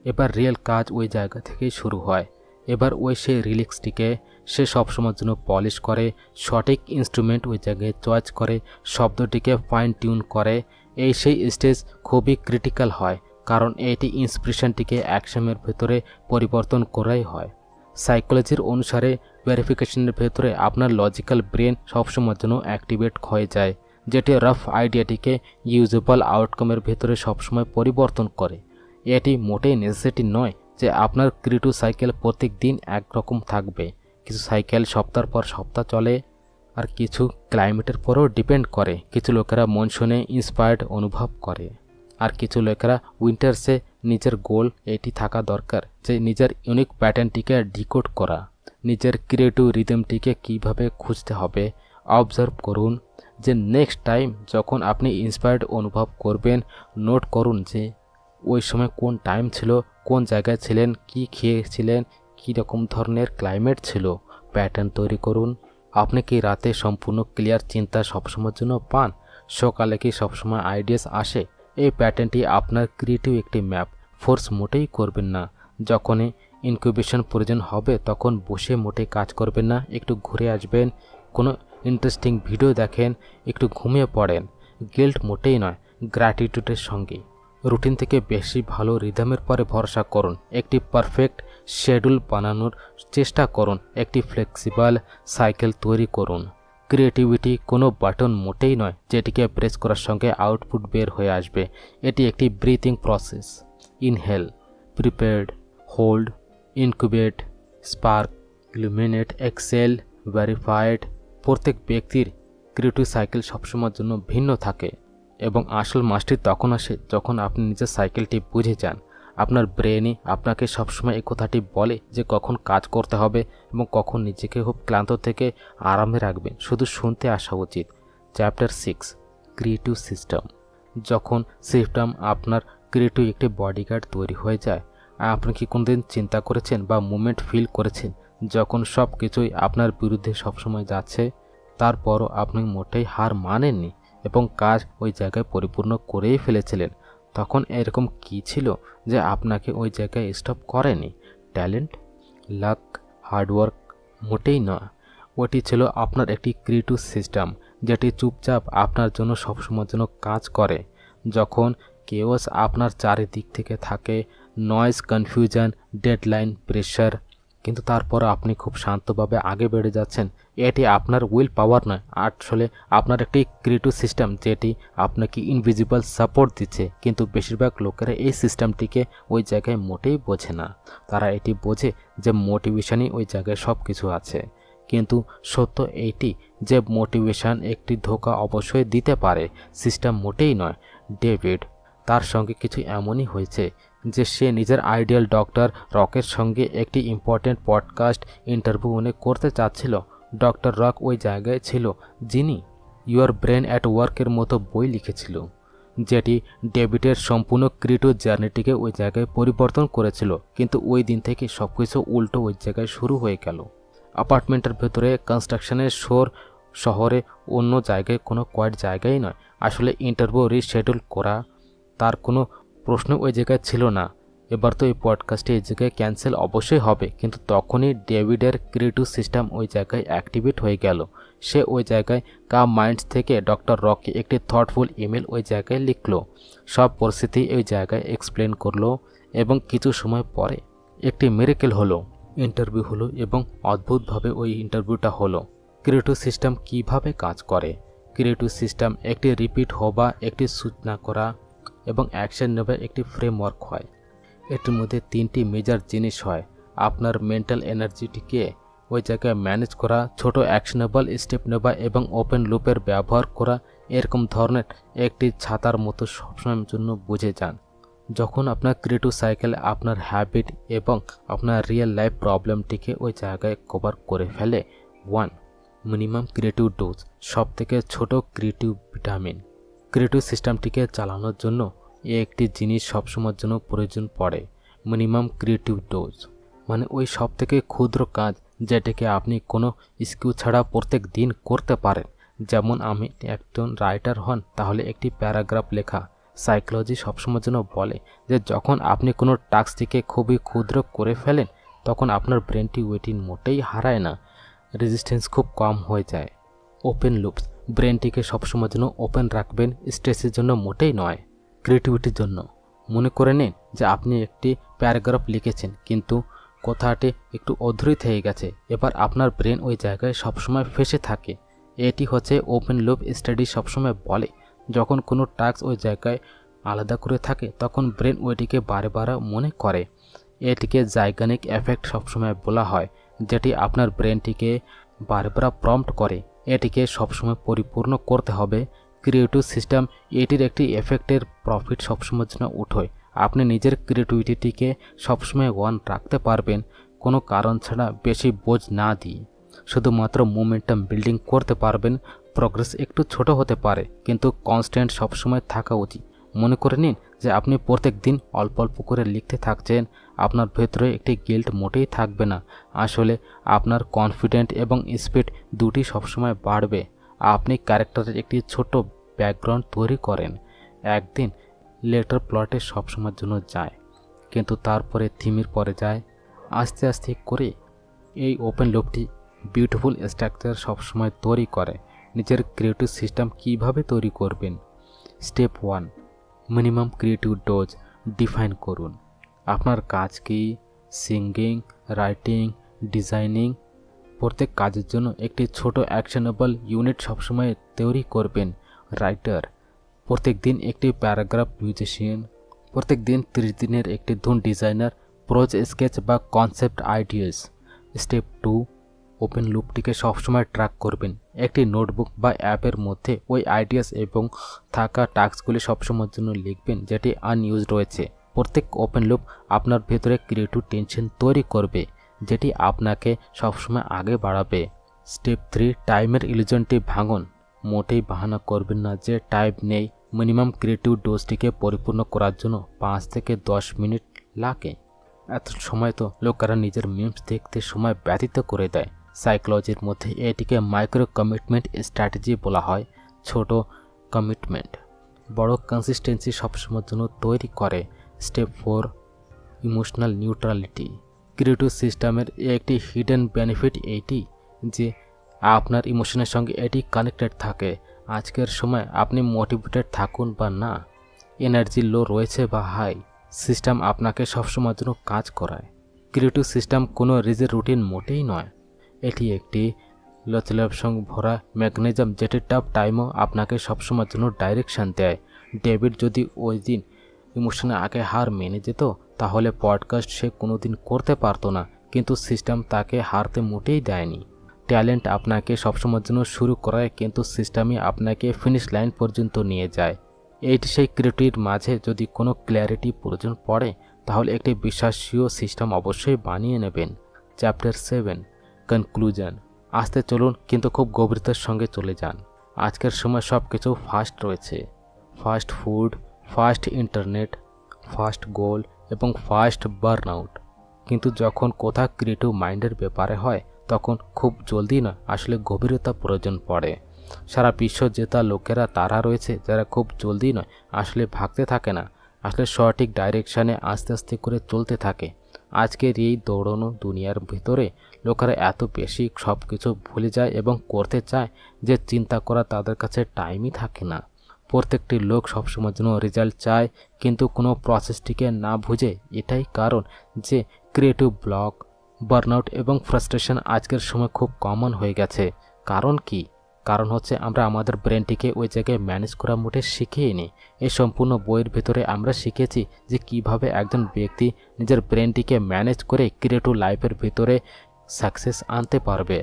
এবার রিয়েল কাজ ওই জায়গা থেকেই শুরু হয়। এবার ওই সেই রিলিক্সটিকে সে সবসময়ের জন্য পলিশ করে, সঠিক ইনস্ট্রুমেন্ট ওই জায়গায় চয়েস করে, শব্দটিকে ফাইন টিউন করে। এই সেই স্টেজ খুবই ক্রিটিক্যাল হয় কারণ এটি ইন্সপিরেশনটিকে অ্যাকশনের ভেতরে পরিবর্তন করাই হয়। সাইকোলজির অনুসারে ভেরিফিকেশনের ভেতরে আপনার লজিক্যাল ব্রেন সবসময়ের জন্য অ্যাক্টিভেট হয়ে যায়, যেটি রাফ আইডিয়াটিকে ইউজেবল আউটকামের ভেতরে সবসময় পরিবর্তন করে। এটি মোটেই নেসেসিটি নয় যে আপনার ক্রিয়েটিভ সাইকেল প্রত্যেক দিন একরকম থাকবে। কিছু সাইকেল সপ্তাহ পর সপ্তাহ চলে, আর কিছু ক্লাইমেটের পরও ডিপেন্ড করে। কিছু লোকেরা মনসুনে ইন্সপায়ার্ড অনুভব করে, আর কিছু লোকেরা উইন্টার্সে। নিজের গোল এটি থাকা দরকার যে নিজের ইউনিক প্যাটার্নটিকে ডিকোড করা, নিজের ক্রিয়েটিভ রিদমটিকে কিভাবে খুঁজতে হবে। অবজার্ভ করুন যে নেক্সট টাইম যখন আপনি ইন্সপায়ার্ড অনুভব করবেন, নোট করুন যে ওই সময় কোন টাইম ছিল, কোন জায়গায় ছিলেন, কি খেয়েছিলেন, কী রকম ধরনের ক্লাইমেট ছিল। প্যাটার্ন তৈরি করুন। আপনি কি রাতে সম্পূর্ণ ক্লিয়ার চিন্তা সবসময়ের জন্য পান? সকালে কি সবসময় আইডিয়াস আসে? এই প্যাটার্নটি আপনার ক্রিয়েটিভ একটি ম্যাপ। ফোর্স মোটেই করবেন না। যখনই ইনকিউবেশন প্রয়োজন হবে তখন বসে মোটেই কাজ করবেন না। একটু ঘুরে আসবেন, কোনো ইন্টারেস্টিং ভিডিও দেখেন, একটু ঘুমিয়ে পড়েন। গিল্ট মোটেই নয়, গ্র্যাটিটিউডের সঙ্গে। রুটিন থেকে বেশি ভালো রিদমের পরে ভরসা করুন। একটি পারফেক্ট শেডিউল বানানোর চেষ্টা করুন। একটি ফ্লেক্সিবল সাইকেল তৈরি করুন। ক্রিয়েটিভিটি কোনো বাটন মোটেই নয় যেটিকে প্রেস করার সঙ্গে আউটপুট বের হয়ে আসবে। এটি একটি breathing process. Inhale, prepared, hold, incubate, spark, illuminate, excel, verified. প্রত্যেক ব্যক্তির ক্রিয়েটিভ সাইকেল সবসময়ের জন্য ভিন্ন থাকে, এবং আসল মাস্টারি তখন আসে যখন আপনি নিজের সাইকেলটি বুঝে যান। আপনার ব্রেনই আপনাকে সবসময় এই কথাটি বলে যে কখন কাজ করতে হবে এবং কখন নিজেকে খুব ক্লান্ত থেকে আরামে রাখবেন। শুধু শুনতে আসা উচিত। Chapter 6, creative system. যখন সিস্টেম আপনার ক্রিয়েটিভ একটি বডিগার্ড তৈরি হয়ে যায়, আপনি কি কোনোদিন চিন্তা করেছেন বা মুভমেন্ট ফিল করেছেন যখন সব কিছুই আপনার বিরুদ্ধে সবসময় যাচ্ছে, তারপরও আপনি মোটেই হার মানেননি এবং কাজ ওই জায়গায় পরিপূর্ণ করেই ফেলেছিলেন? তখন এরকম কি ছিল যে আপনাকে ওই জায়গায় স্টপ করেনি? Talent, lakh, hard work? মোটেই নয়। ওটি ছিল আপনার একটি ক্রিয়েটিভ সিস্টেম যেটি চুপচাপ আপনার জন্য সবসময়ের জন্য কাজ করে। যখন কেওস আপনার চারিদিক থেকে থাকে, নয়েজ, কনফিউশন, ডেডলাইন, প্রেশার, কিন্তু তারপর আপনি খুব শান্তভাবে আগে বেড়ে যাচ্ছেন। এটি আপনার উইল পাওয়ার নয়, আসলে আপনার একটি ক্রিয়েটিভ সিস্টেম যেটি আপনাকে ইনভিজিবল সাপোর্ট দিচ্ছে। কিন্তু বেশিরভাগ লোকেরা এই সিস্টেমটিকে ওই জায়গায় মোটেই বোঝে না। তারা এটি বোঝে যে মোটিভেশনই ওই জায়গায় সব কিছু আছে। কিন্তু সত্য এইটি যে মোটিভেশন একটি ধোঁকা অবশ্যই দিতে পারে, সিস্টেম মোটেই নয়। ডেভিড, তার সঙ্গে কিছু এমনই হয়েছে যে সে নিজের আইডিয়াল ডক্টর রকের সঙ্গে একটি ইম্পর্ট্যান্ট পডকাস্ট ইন্টারভিউ করতে চাচ্ছিল। ডক্টর রক ওই জায়গায় ছিল যিনি ইউর ব্রেন অ্যাট ওয়ার্কের মতো বই লিখেছিল, যেটি ডেভিডের সম্পূর্ণ ক্রিয়েটিভ জার্নিটিকে ওই জায়গায় পরিবর্তন করেছিল। কিন্তু ওই দিন থেকে সব কিছু উল্টো ওই জায়গায় শুরু হয়ে গেল। অ্যাপার্টমেন্টের ভেতরে কনস্ট্রাকশনের শোর, শহরে অন্য জায়গায় কোনো কোয়াইট জায়গায় নয়। আসলে ইন্টারভিউ রিশেডিউল করা তার কোনো প্রশ্ন ওই জায়গায় ছিল না। এবার তো এই পডকাস্টটি এই জায়গায় ক্যান্সেল অবশ্যই হবে। কিন্তু তখনই ডেভিডের ক্রিয়েটিভ সিস্টেম ওই জায়গায় অ্যাক্টিভেট হয়ে গেল। সে ওই জায়গায় কাম মাইন্ডস থেকে ডক্টর রককে একটি থটফুল ইমেল ওই জায়গায় লিখলো, সব পরিস্থিতি ওই জায়গায় এক্সপ্লেন করলো, এবং কিছু সময় পরে একটি মিরাকেল হলো। ইন্টারভিউ হলো এবং অদ্ভুতভাবে ওই ইন্টারভিউটা হলো। ক্রিয়েটিভ সিস্টেম কিভাবে কাজ করে? ক্রিয়েটিভ সিস্টেম একটি রিপিট হওয়া, একটি সূচনা করা এবং অ্যাকশন নেওয়ার একটি ফ্রেমওয়ার্ক হয়। এটির মধ্যে 3টি মেজর জিনিস হয়। আপনার মেন্টাল এনার্জিটিকে ওই জায়গায় ম্যানেজ করা, ছোট অ্যাকশনেবল স্টেপ নেওয়া এবং ওপেন লুপের ব্যবহার করা। এরকম ধরনের একটি ছাতার মতো সবসময়ের জন্য বুঝে যান। যখন আপনার ক্রিয়েটিভ সাইকেল আপনার হ্যাবিট এবং আপনার রিয়েল লাইফ প্রবলেমটিকে ওই জায়গায় কভার করে ফেলে। 1, মিনিমাম ক্রিয়েটিভ ডোজ, সব থেকে ছোট ক্রিয়েটিভ ভিটামিন। ক্রিয়েটিভ সিস্টেমটিকে চালানোর জন্য একটি জিনিস সবসময়ের জন্য প্রয়োজন পড়ে, মিনিমাম ক্রিয়েটিভ ডোজ। মানে ওই সব থেকে ক্ষুদ্র কাজ যেটাকে আপনি কোনো স্কিল ছাড়া প্রত্যেক দিন করতে পারেন। যেমন আমি একজন রাইটার হন তাহলে একটি প্যারাগ্রাফ লেখা। সাইকোলজি সবসময়ের জন্য বলে যে যখন আপনি কোনো টাস্কটিকে খুবই ক্ষুদ্র করে ফেলেন তখন আপনার ব্রেনটি ওয়েটিং মোটেই হারায় না, রেজিস্ট্যান্স খুব কম হয়ে যায়। ওপেন লুপস, ব্রেনটিকে সবসময়ের জন্য ওপেন রাখবেন, স্ট্রেসের জন্য মোটেই নয়, ক্রিয়েটিভিটির জন্য। মনে করে নিন যে আপনি একটি প্যারাগ্রাফ লিখেছেন, কিন্তু কথাটি একটু অধূরি থেকে গেছে। এবার আপনার ব্রেন ওই জায়গায় সবসময় ফেঁসে থাকে। এটি হচ্ছে ওপেন লুপ স্টাডি সবসময় বলে, যখন কোনো টাস্ক ওই জায়গায় আলাদা করে থাকে তখন ব্রেন ওইটিকে বারে বারে মনে করে। এটিকে জাইগানিক এফেক্ট সবসময় বলা হয়, যেটি আপনার ব্রেনটিকে বারবার প্রম্পট করে এটিকে সবসময় পরিপূর্ণ করতে হবে। ক্রিয়েটিভ সিস্টেম এটির একটি এফেক্টের প্রফিট সবসময়ের জন্য উঠোয়। আপনি নিজের ক্রিয়েটিভিটিকে সবসময় ওয়ান রাখতে পারবেন, কোনো কারণ ছাড়া বেশি বোঝ না দিয়ে। শুধুমাত্র মোমেন্টাম বিল্ডিং করতে পারবেন। প্রোগ্রেস একটু ছোট হতে পারে, কিন্তু কনস্ট্যান্ট সবসময় থাকা উচিত। মনে করে নিন যে আপনি প্রত্যেক দিন অল্প অল্প করে লিখতে থাকছেন, আপনার ভেতরে একটি গিল্ট মোটেই থাকবে না। আসলে আপনার কনফিডেন্ট এবং স্পিড দুটি সবসময় বাড়বে। আপনি ক্যারেক্টারের একটি ছোট ব্যাকগ্রাউন্ড তৈরি করেন, একদিন লেটার প্লটে সবসময়ের জন্য যায়, কিন্তু তারপরে থিমের পরে যায়। আস্তে আস্তে করে এই ওপেন লুপটি বিউটিফুল স্ট্রাকচার সবসময় তৈরি করে। নিজের ক্রিয়েটিভ সিস্টেম কিভাবে তৈরি করবেন? Step 1, minimum creative dose define করুন। আপনার কাজ কি? Singing, writing, designing. প্রত্যেক কাজের জন্য একটি ছোট অ্যাকশনেবল ইউনিট সবসময় তৈরি করবেন। রাইটার, প্রত্যেক দিন একটি প্যারাগ্রাফ। মিউজিশিয়ান, প্রত্যেক দিন 30 দিনের একটি ধুন। ডিজাইনার, প্রোজ স্কেচ বা কনসেপ্ট আইডিয়াস। স্টেপ 2, ওপেন লুপটিকে সবসময় ট্র্যাক করবেন। একটি নোটবুক বা অ্যাপের মধ্যে ওই আইডিয়াস এবং থাকা টাস্কগুলি সবসময়ের জন্য লিখবেন যেটি আনইউজড রয়েছে। প্রত্যেক ওপেন লুপ আপনার ভেতরে ক্রিয়েটিভ টেনশন তৈরি করবে, যেটি আপনাকে সবসময় আগে বাড়াবে। স্টেপ 3, টাইমের ইলিউশনটি ভাঙুন। মোটেই বাহানা করবেন না যে টাইম নেই। মিনিমাম ক্রিয়েটিভ ডোজটিকে পরিপূর্ণ করার জন্য 5 থেকে 10 মিনিট লাগে। এত সময় তো লোকেরা নিজের মিমস দেখতে সময় ব্যতীত করে দেয়। সাইকোলজির মধ্যে এটিকে মাইক্রো কমিটমেন্ট স্ট্র্যাটেজি বলা হয়। ছোট কমিটমেন্ট বড় কনসিস্টেন্সি সবসময়ের জন্য তৈরি করে। Step 4, emotional neutrality. ক্রিয়েটিভ সিস্টেমের একটি হিডেন বেনিফিট এইটি যে আপনার ইমোশনের সঙ্গে এটি কানেক্টেড থাকে। আজকের সময় আপনি মোটিভেটেড থাকুন বা না, এনার্জি লো রয়েছে বা হাই, সিস্টেম আপনাকে সবসময়ের জন্য কাজ করায়। ক্রিয়েটিভ সিস্টেম কোনো রিজিড রুটিন মোটেই নয়। এটি একটি লচলার সঙ্গে ভরা মেকানিজম, যেটি টাফ টাইমও আপনাকে সবসময়ের জন্য ডাইরেকশান দেয়। ডেভিড যদি ওই দিন ইমোশনে আগে হার মেনে যেত, তাহলে পডকাস্ট সে কোনোদিন করতে পারতো না, কিন্তু সিস্টেম তাকে হারতে মোটেই দেয়নি। ট্যালেন্ট আপনাকে সবসময়ের জন্য শুরু করায়, কিন্তু সিস্টেমই আপনাকে ফিনিশ লাইন পর্যন্ত নিয়ে যায়। এইটি সেই ক্রিয়েটিভিটির মাঝে যদি কোনো ক্ল্যারিটি প্রয়োজন পড়ে, তাহলে একটি বিশ্বাসীয় সিস্টেম অবশ্যই বানিয়ে নেবেন। Chapter 7, conclusion. আসতে চলুন, কিন্তু খুব গভীরতার সঙ্গে চলে যান। আজকের সময় সব কিছু ফাস্ট রয়েছে। Fast food, fast internet, fast goal এবং ফাস্ট বার্নআউট। কিন্তু যখন কোথা ক্রিয়েটিভ মাইন্ডের ব্যাপারে হয়, তখন খুব জলদি না, আসলে গভীরতা প্রয়োজন পড়ে। সারা বিশ্ব জেতা লোকেরা তারা রয়েছে যারা খুব জলদি নয়, আসলে ভাগতে থাকে না, আসলে সঠিক ডাইরেকশানে আস্তে আস্তে করে চলতে থাকে। আজকের এই দৌড়ানো দুনিয়ার ভিতরে লোকেরা এত বেশি সব কিছু ভুলে যায় এবং করতে চায় যে চিন্তা করা তাদের কাছে টাইমই থাকে না। প্রত্যেকটি লোক সবসময়ের জন্য রেজাল্ট চায়, কিন্তু কোনো প্রসেসটিকে না বুঝে। এটাই কারণ যে ক্রিয়েটিভ ব্লক, বার্নআউট এবং ফ্রাস্ট্রেশন আজকের সময় খুব কমন হয়ে গেছে। কারণ কি? কারণ হচ্ছে আমরা আমাদের ব্রেনটিকে ওই জায়গায় ম্যানেজ করা মোটে শিখিনি। এই সম্পূর্ণ বইয়ের ভেতরে আমরা শিখেছি যে কিভাবে একজন ব্যক্তি নিজের ব্রেনটিকে ম্যানেজ করে ক্রিয়েটিভ লাইফের ভিতরে সাকসেস আনতে পারবে।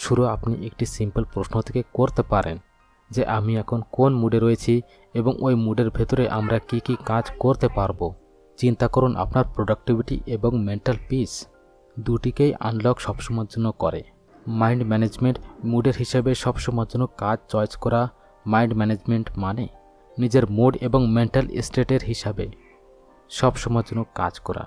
শুরু আপনি একটি সিম্পল প্রশ্ন থেকে করতে পারেন যে আমি এখন কোন মুডে রয়েছি এবং ওই মুডের ভেতরে আমরা কি কি কাজ করতে পারবো। চিন্তা করুন আপনার প্রোডাক্টিভিটি এবং মেন্টাল পিস দুটিকেই আনলক সবসময়ের জন্য করে। মাইন্ড ম্যানেজমেন্ট মুডের হিসাবে সবসময়ের জন্য কাজ চয়েস করা। মাইন্ড ম্যানেজমেন্ট মানে নিজের মুড এবং মেন্টাল স্টেটের হিসাবে সবসময়ের জন্য কাজ করা।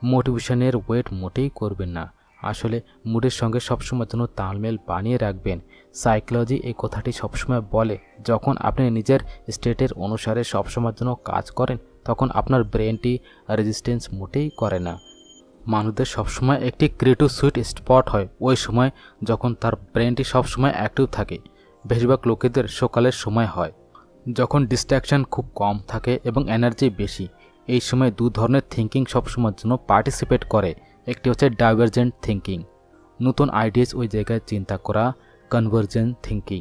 মোটিভেশনের ওয়েট মোটেই করবেন না, আসলে মুডের সঙ্গে সবসময়ের জন্য তালমেল বানিয়ে রাখবেন। সাইকোলজি এই কথাটি সবসময় বলে, যখন আপনি নিজের স্টেটের অনুসারে সবসময়ের জন্য কাজ করেন, তখন আপনার ব্রেনটি রেজিস্ট্যান্স মোটেই করে না। মানুষদের সবসময় একটি ক্রিয়েটিভ সুইট স্পট হয় ওই সময় যখন তার ব্রেনটি সবসময় অ্যাক্টিভ থাকে। বেশিরভাগ লোকেদের সকালের সময় হয়, যখন ডিস্ট্র্যাকশন খুব কম থাকে এবং এনার্জি বেশি। এই সময় দু ধরনের থিঙ্কিং সবসময়ের জন্য পার্টিসিপেট করে। একটি হচ্ছে ডাইভারজেন্ট থিঙ্কিং, নতুন আইডিয়াস ওই জায়গায় চিন্তা করা, কনভার্জেন্ট থিঙ্কিং,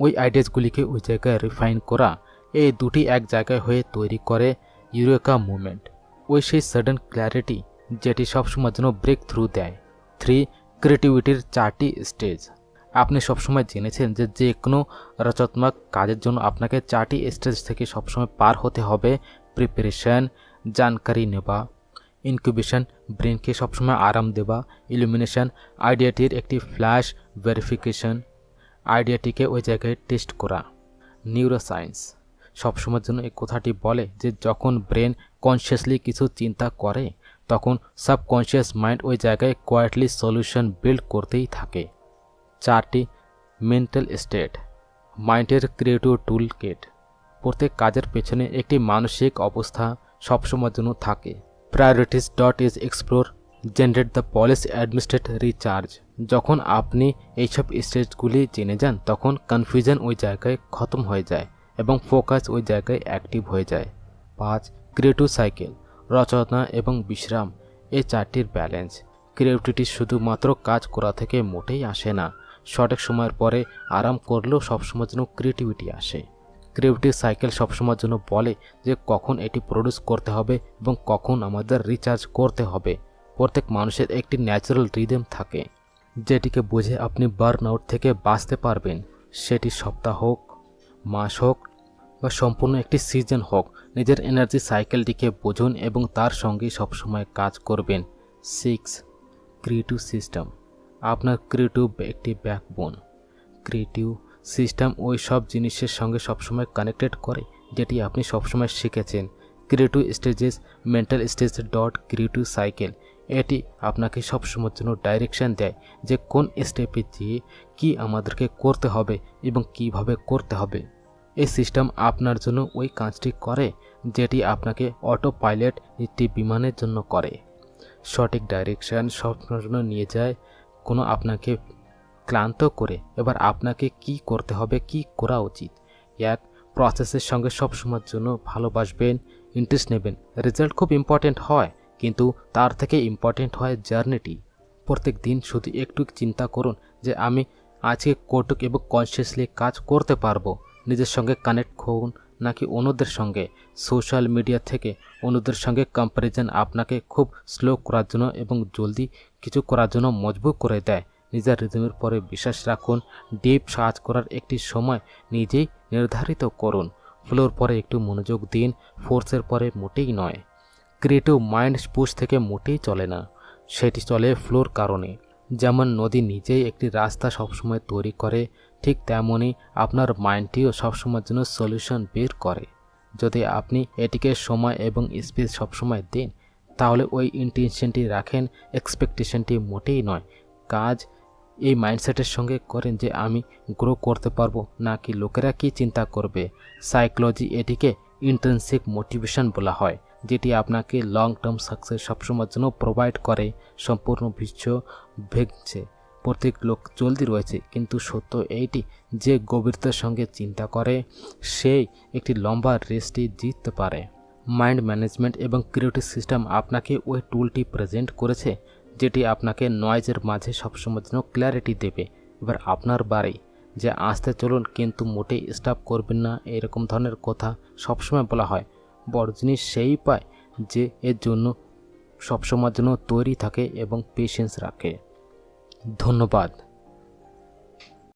ওই আইডিয়াসগুলিকে ওই জায়গায় রিফাইন করা। এই দুটি এক জায়গায় হয়ে তৈরি করে ইউরেকা মুভমেন্ট, ওই সেই সাডেন ক্ল্যারিটি যেটি সবসময়ের জন্য ব্রেক থ্রু দেয়। 3. ক্রিয়েটিভিটির 4টি স্টেজ। আপনি সবসময় জেনেছেন যে যে কোনো রচনাত্মক কাজের জন্য আপনাকে 4টি স্টেজ থেকে সবসময় পার হতে হবে। প্রিপারেশন, জানকারি নেওয়া, ইনকিউবেশন, ব্রেনকে সবসময় আরাম দেওয়া, ইলুমিনেশন, আইডিয়াটির একটি ফ্ল্যাশ, ভেরিফিকেশন, আইডিয়াটিকে ওই জায়গায় টেস্ট করা। নিউরোসায়েন্স সবসময়ের জন্য এই কথাটি বলে যে যখন ব্রেন কনসিয়াসলি কিছু চিন্তা করে তখন সাবকনশিয়াস মাইন্ড ওই জায়গায় কোয়াইটলি সলিউশন বিল্ড করতেই থাকে। 4টি মেন্টাল স্টেট, মাইন্ডের ক্রিয়েটিভ টুল কিট। প্রত্যেক কাজের পেছনে একটি মানসিক অবস্থা সবসময়ের জন্য থাকে। Priorities dot is explore generate the policy administrate recharge. যখন আপনি এইসব স্টেজগুলি জেনে যান তখন কনফিউশন ওই জায়গায় খতম হয়ে যায় এবং ফোকাস ওই জায়গায় অ্যাক্টিভ হয়ে যায়। 5. ক্রিয়েটিভ সাইকেল, রচনা এবং বিশ্রাম, এই 4টির ব্যালেন্স। ক্রিয়েটিভিটি শুধুমাত্র কাজ করা থেকে মোটেই আসে না, সঠিক সময়ের পরে আরাম করলেও সবসময়ের জন্য ক্রিয়েটিভিটি আসে। ক্রিয়েটিভ সাইকেল সবসময়ের জন্য বলে যে কখন এটি প্রডিউস করতে হবে এবং কখন আমাদের রিচার্জ করতে হবে। প্রত্যেক মানুষের একটি ন্যাচারাল রিদম থাকে যেটিকে বুঝে আপনি বার্ন আউট থেকে বাঁচতে পারবেন। সেটি সপ্তাহ হোক, মাস হোক বা সম্পূর্ণ একটি সিজন হোক, নিজের এনার্জি সাইকেলটিকে বুঝুন এবং তার সঙ্গে সবসময় কাজ করবেন। 6. ক্রিয়েটিভ সিস্টেম, আপনার ক্রিয়েটিভ একটি ব্যাকবোন। ক্রিয়েটিভ সিস্টেম ওই সব জিনিসের সঙ্গে সবসময় কানেক্টেড করে যেটি আপনি সবসময় শিখেছেন। Creative stages, mental stage dot creative cycle, এটি আপনাকে সবসময়ের জন্য ডাইরেকশন দেয় যে কোন স্টেপে যেয়ে কী আমাদেরকে করতে হবে এবং কিভাবে করতে হবে। এই সিস্টেম আপনার জন্য ওই কাজটি করে যেটি আপনাকে অটো পাইলট একটি বিমানের জন্য করে। সঠিক ডাইরেকশন সবসময়ের জন্য নিয়ে যায়, কোনো আপনাকে ক্লান্ত করে এবার আপনাকে কি করতে হবে, কি করা উচিত। 1. প্রসেসের সঙ্গে সবসময়ের জন্য ভালোবাসবেন, ইন্টারেস্ট নেবেন। রেজাল্ট খুব ইম্পর্টেন্ট হয় কিন্তু তার থেকে ইম্পর্টেন্ট হয় জার্নিটি। প্রত্যেক দিন শুধু একটু চিন্তা করুন যে আমি আজকে কতটুকু এবং কনসিয়াসলি কাজ করতে পারবো। নিজের সঙ্গে কানেক্ট হন নাকি অন্যদের সঙ্গে। সোশ্যাল মিডিয়া থেকে অন্যদের সঙ্গে কম্প্যারিজন আপনাকে খুব স্লো করার জন্য এবং জলদি কিছু করার জন্য মজবুর করে দেয়। নিজের রিদমের পরে বিশ্বাস রাখুন। ডিপ সার্চ করার একটি সময় নিজেই নির্ধারিত করুন। ফ্লোর পরে একটু মনোযোগ দিন, ফোর্সের পরে মোটেই নয়। ক্রিয়েটিভ মাইন্ড পুশ থেকে মোটেই চলে না, সেটি চলে ফ্লোর কারণে। যেমন নদী নিজেই একটি রাস্তা সবসময় তৈরি করে, ঠিক তেমনই আপনার মাইন্ডটিও সবসময়ের জন্য সলিউশন বের করে। যদি আপনি এটিকে সময় এবং স্পেস সবসময় দেন তাহলে ওই ইন্টেনশনটি রাখেন, এক্সপেকটেশনটি মোটেই নয়। কাজ এই মাইন্ডসেটের সঙ্গে করেন যে আমি গ্রো করতে পারবো নাকি লোকেরা কি চিন্তা করবে। সাইকোলজি এটিকে ইন্ট্রিনসিক মোটিভেশন বলা হয়, যেটি আপনাকে লং টার্ম সাকসেস সবসময়ের জন্য প্রোভাইড করে। সম্পূর্ণ বিশ্ব ভেঙছে, প্রত্যেক লোক জলদি রয়েছে, কিন্তু সত্য এইটি যে গভীরতার সঙ্গে চিন্তা করে সেই একটি লম্বা রেসটি জিততে পারে। মাইন্ড ম্যানেজমেন্ট এবং ক্রিয়েটিভ সিস্টেম আপনাকে ওই টুলটি প্রেজেন্ট করেছে যেটি আপনাকে নয়েজের মাঝে সবসময়ের জন্য ক্ল্যারিটি দেবে। এবার আপনার বাড়ি যে আসতে চলুন কিন্তু মোটেই স্টপ করবেন না, এরকম ধরনের কথা সবসময় বলা হয়। বড় জিনিস সেই পায় যে এর জন্য সবসময়ের জন্য তৈরি থাকে এবং পেশেন্স রাখে। ধন্যবাদ।